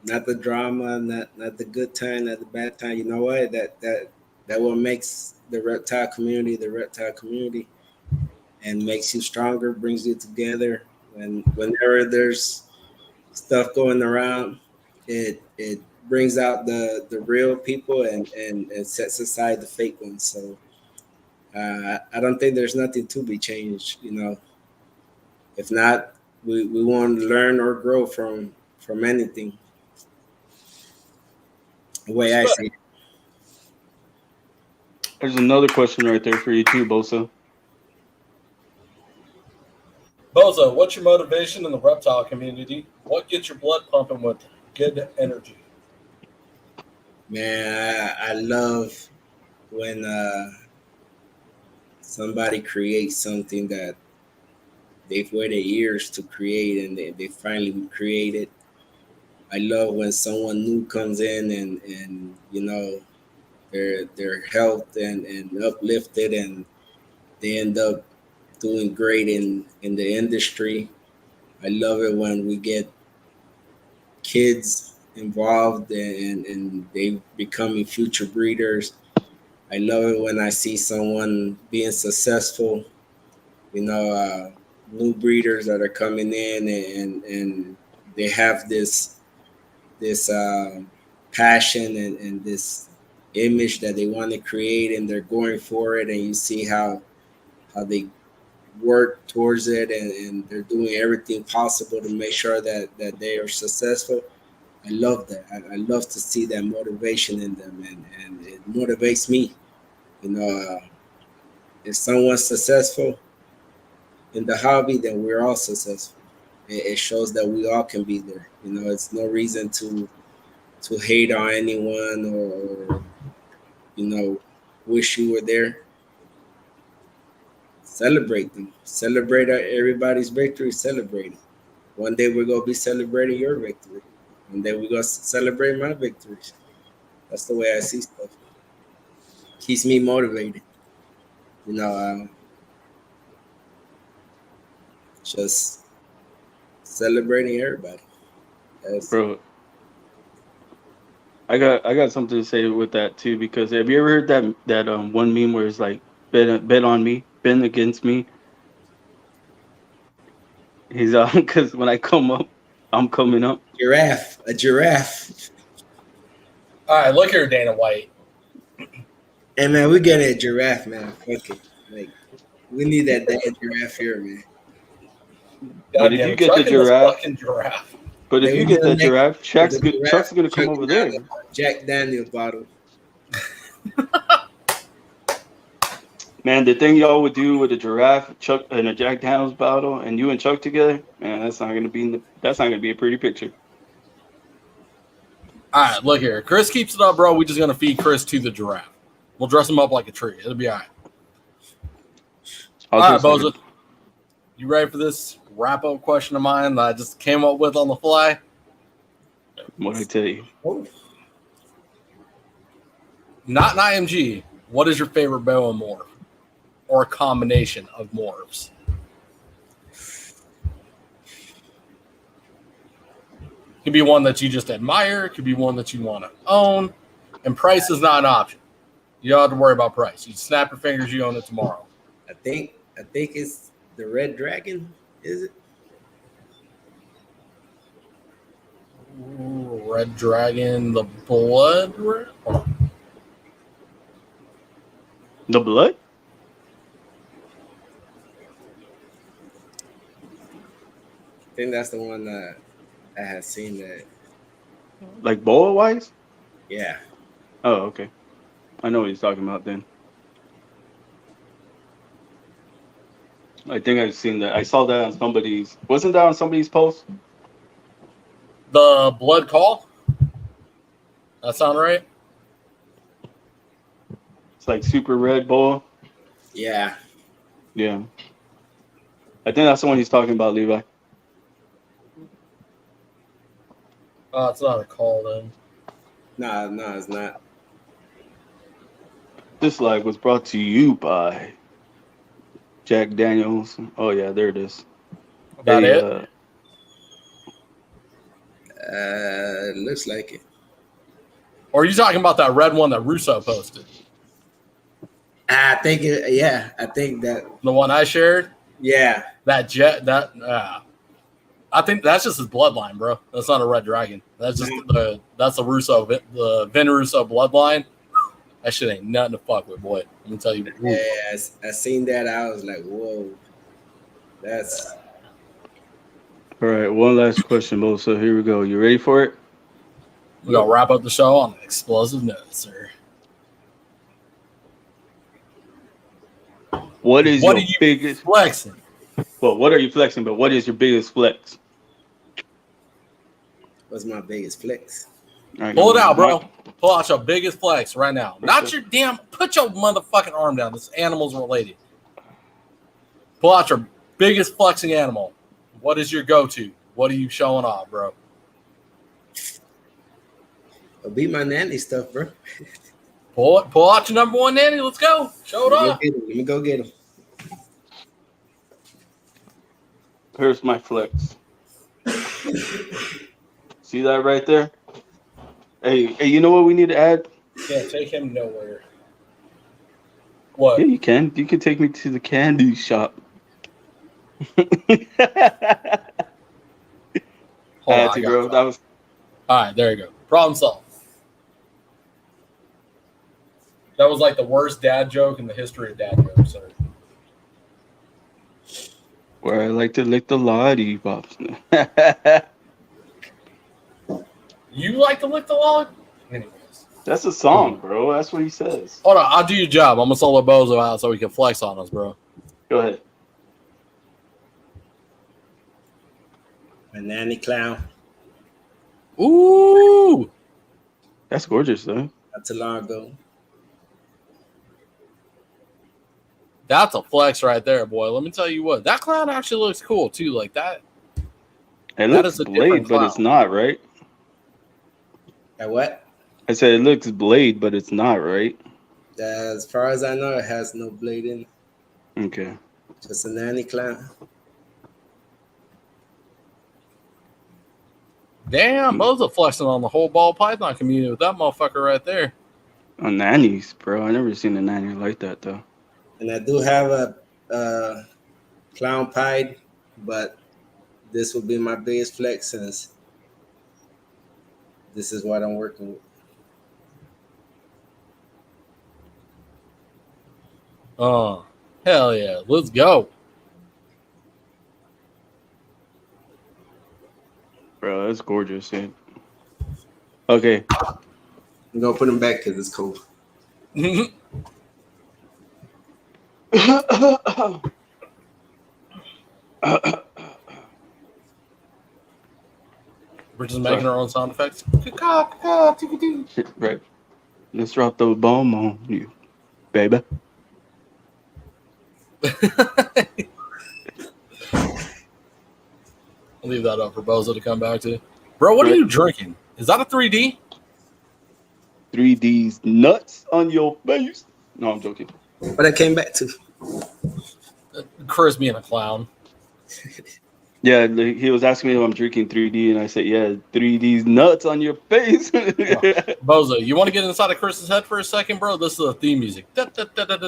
Not the drama, not the good time, not the bad time. You know what? That what makes the reptile community, and makes you stronger, brings you together. Whenever there's stuff going around, it brings out the real people and sets aside the fake ones. So I don't think there's nothing to be changed. If not, we want to learn or grow from anything. The way I see it. There's another question right there for you too, Bosa. Bosa, what's your motivation in the reptile community? What gets your blood pumping with good energy? Man, I love when somebody creates something that they've waited years to create and they finally create it. I love when someone new comes in and they're helped and uplifted and they end up doing great in the industry. I love it when we get kids involved and they becoming future breeders. I love it when I see someone being successful. New breeders that are coming in and they have this passion and this image that they want to create and they're going for it, and you see how they work towards it and they're doing everything possible to make sure that they are successful. I love that. I love to see that motivation in them, and it motivates me. If someone's successful in the hobby, then we're all successful. It shows that we all can be there. It's no reason to hate on anyone or wish you were there. Celebrate them. Celebrate everybody's victory. Celebrate it. One day we're gonna be celebrating your victory. One day we're gonna celebrate my victories. That's the way I see stuff. Keeps me motivated. Just celebrating everybody. Bro, I got something to say with that too, because have you ever heard that one meme where it's like bet on me, bet against me? He's because when I come up, I'm coming up. A giraffe. All right, look here, Dana White. Hey man, we get a giraffe, man. Fuck it. Like, we need that damn giraffe here, man. But if you get the giraffe, but if you get the giraffe, Chuck's gonna come over there. Jack Daniel bottle. Man, the thing y'all would do with a giraffe, Chuck, and a Jack Daniels bottle, and you and Chuck together, man, that's not gonna be a pretty picture. All right, look here. Chris keeps it up, bro. We're just gonna feed Chris to the giraffe. We'll dress him up like a tree. It'll be all right. All right, Bosa. You ready for this wrap-up question of mine that I just came up with on the fly? What I tell you? Not an IMG. What is your favorite boa morph? Or a combination of morphs? Could be one that you just admire. Could be one that you want to own. And price is not an option. You don't have to worry about price. You snap your fingers, you own it tomorrow. I think it's the Red Dragon. Is it? Ooh, Red Dragon, the blood. Hold on. The blood? I think that's the one that I had seen that. Like boa wise? Yeah. Oh, okay. I know what he's talking about then. I think I've seen that. I saw that on somebody's. Wasn't that on somebody's post? The blood call? That sound right? It's like super red boa. Yeah. Yeah. I think that's the one he's talking about, Levi. Oh, it's not a call then. No, it's not. This live was brought to you by Jack Daniels. Oh yeah, there it is. About it? Looks like it. Or are you talking about that red one that Russo posted? I think it. Yeah, I think that. The one I shared? Yeah. That jet, I think that's just his bloodline, bro. That's not a red dragon. That's just that's the Russo, the Vin Russo bloodline. That shit ain't nothing to fuck with, boy. Let me tell you. Yeah, I seen that. I was like, whoa, that's. All right, one last question, Bosa. Here we go. You ready for it? We're gonna wrap up the show on an explosive note, sir. What is What your are you biggest flexing? Well, what are you flexing? But what is your biggest flex? What's my biggest flex? Right, Pull it out, bro. Pull out your biggest flex right now. Not your damn. Put your motherfucking arm down. This animal's related. Pull out your biggest flexing animal. What is your go-to? What are you showing off, bro? It'll be my nanny stuff, bro. Pull out your number one nanny. Let's go. Show it off. Let me go get him. Here's my flex. See that right there? Hey, you know what we need to add? Can't take him nowhere. What? Yeah, you can. You can take me to the candy shop. Hold on, Had to, bro. That was all right. There you go. Problem solved. That was like the worst dad joke in the history of dad jokes, sir. where I like to lick the lollipops. You like to lick the lolly? Anyways. That's a song, bro. That's what he says. Hold on, I'll do your job. I'm gonna solo Bozo out so he can flex on us, bro. Go ahead. A nanny clown. Ooh, That's gorgeous, though. Not too long ago. that's a flex right there, boy. Let me tell you what, that clown actually looks cool too. Like that. It That looks is a blade, different but it's clown. not, right? At what? I said it looks blade, but it's not, right? As far as I know, it has no blade in it. Okay. Just a nanny clown. Damn, Bozo flexing on the whole ball python community with that motherfucker right there. On nannies, bro. I never seen a nanny like that, though. And I do have a clown pied, but this will be my biggest flex since this is what I'm working with. Oh, hell yeah. Let's go. Bro, that's gorgeous, man. Okay. I'm gonna put him back because it's cold. We're just making our own sound effects. Right. Let's drop the bomb on you, baby. I'll leave that up for Bozo to come back to. Bro, what are you drinking? Is that a 3D? 3D's nuts on your face. No, I'm joking. What I came back to. Chris being a clown. Yeah, he was asking me if I'm drinking 3D, and I said, "Yeah, 3D's nuts on your face." Boza, you want to get inside of Chris's head for a second, bro? This is the theme music. Right, He's got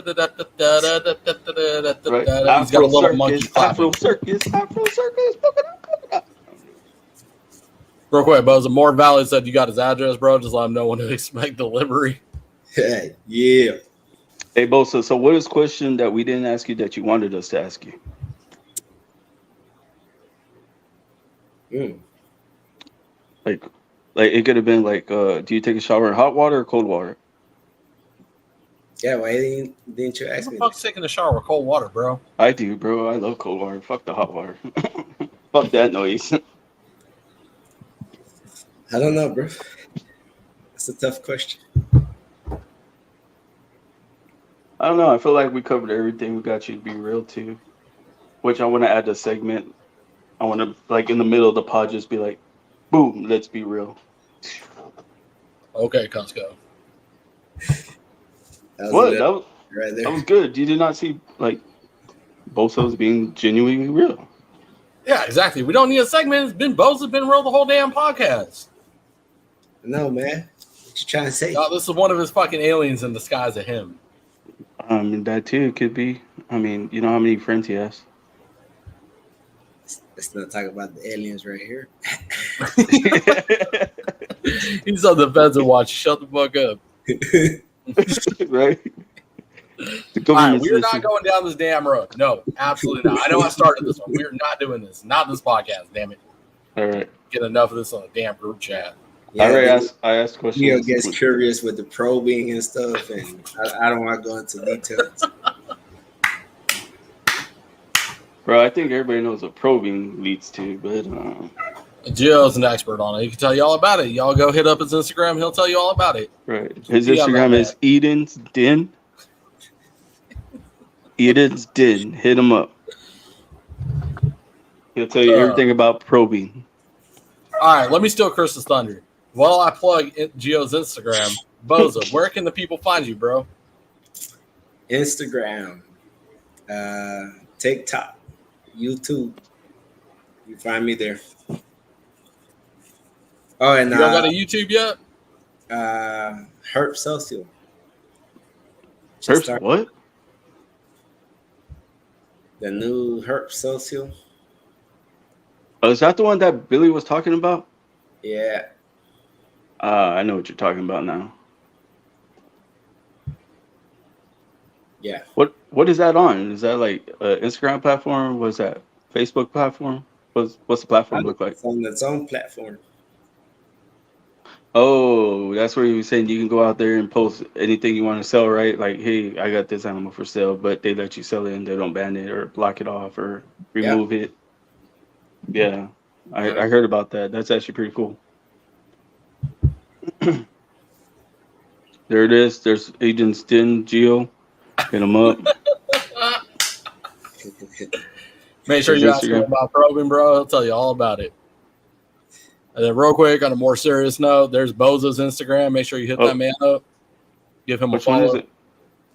a Afro little monkey Circus, clapping. Afro Circus, Afro Circus. Real quick, Boza, More Valley said you got his address, bro. Just let him know when to expect delivery. Yeah. Hey, Bosa. So, what is question that we didn't ask you that you wanted us to ask you? Like it could have been like, do you take a shower in hot water or cold water? Yeah, why didn't you ask Who me? the fuck's taking a shower with cold water, bro? I do, bro. I love cold water. Fuck the hot water. Fuck that noise. I don't know, bro. That's a tough question. I don't know. I feel like we covered everything. We got you to be real too. Which I want to add a segment. I want to, like, in the middle of the pod, just be like, boom, let's be real. Okay, Costco. What? That right there. was good. You did not see, like, Bosa was being genuinely real. Yeah, exactly. We don't need a segment. It's been Boza been real the whole damn podcast. No, man. What you trying to say? No, this is one of his fucking aliens in disguise of him. That too could be. I mean, you know how many friends he has. Let's not talk about the aliens right here. He's on the defensive watch. Shut the fuck up. Right? All right, we're not going down this damn road. No, absolutely not. I know I started this one. We're not doing this. Not this podcast, damn it. All right. Get enough of this on a damn group chat. Yeah, I asked questions. Leo gets curious with the probing and stuff, and I don't want to go into details. Bro, I think everybody knows what probing leads to, but Gio's an expert on it. He can tell you all about it. Y'all go hit up his Instagram. He'll tell you all about it. Right. His Instagram is Eden's Den. Eden's Den. Hit him up. He'll tell you everything about probing. All right, let me steal Chris's thunder. While I plug Gio's Instagram, Boza, where can the people find you, bro? Instagram, TikTok, YouTube. You find me there. Oh, and you don't got a YouTube yet? Herp Social. Herp what? The new Herp Social. Oh, is that the one that Billy was talking about? Yeah. I know what you're talking about now. Yeah. What is that on? Is that like an Instagram platform? Was that Facebook platform? What's the platform look like? It's on its own platform. Oh, that's where you were saying you can go out there and post anything you want to sell, right? Like, hey, I got this animal for sale, but they let you sell it and they don't ban it or block it off or remove it. Yeah, I heard about that. That's actually pretty cool. There it is. There's Agent Stin Geo. Hit him up. Make sure you ask him about probing, bro. He'll tell you all about it. And then real quick, on a more serious note, there's Boza's Instagram. Make sure you hit that man up. Give him a follow. Which one is it?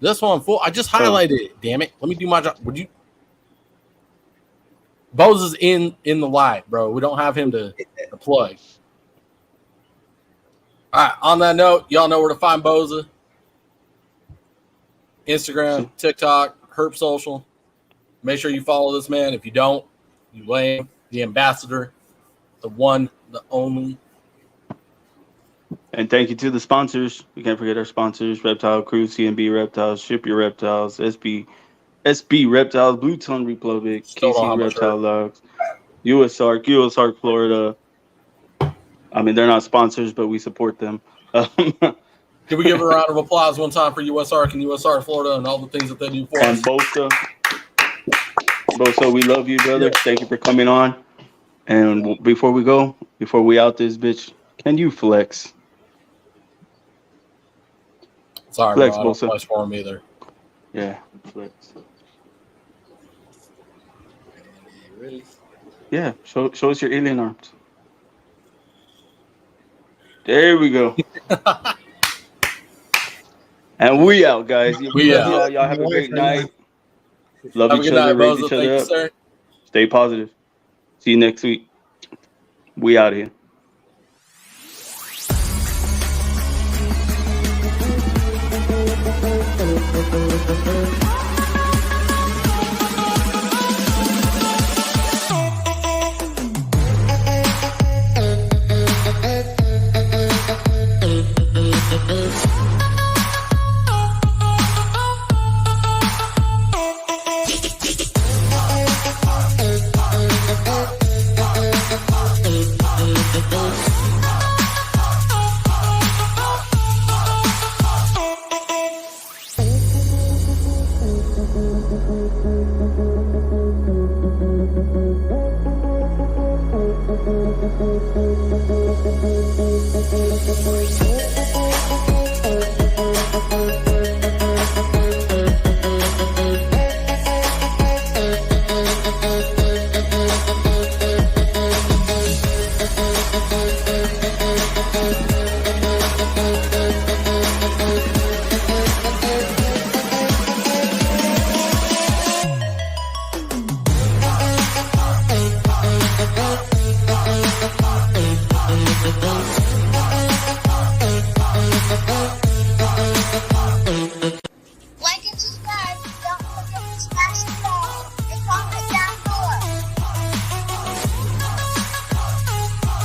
This one, full. I just highlighted it. Damn it. Let me do my job. Would you? Boza's in the live, bro. We don't have him to plug. All right. On that note, y'all know where to find Boza. Instagram, TikTok, Herp Social. Make sure you follow this man. If you don't, you lame. The ambassador, the one, the only. And thank you to the sponsors. We can't forget our sponsors: Reptile Crew, CNB Reptiles, Ship Your Reptiles, SB Reptiles, Blue Tongue Republic, KC Reptile Logs, US Arc Florida. I mean, they're not sponsors, but we support them. Can we give a round of applause one time for US Arc and US Arc Florida and all the things that they do for us? And Bosa, we love you, brother. Thank you for coming on. And before we out this bitch, can you flex? Sorry, flex, bro, I don't flex for him either. Yeah, flex. Really? Yeah, show us your alien arms. There we go. And we out, guys. We out. Y'all have a great night. Love each other, raise each other up. Stay positive. See you next week. We out here. Thank you.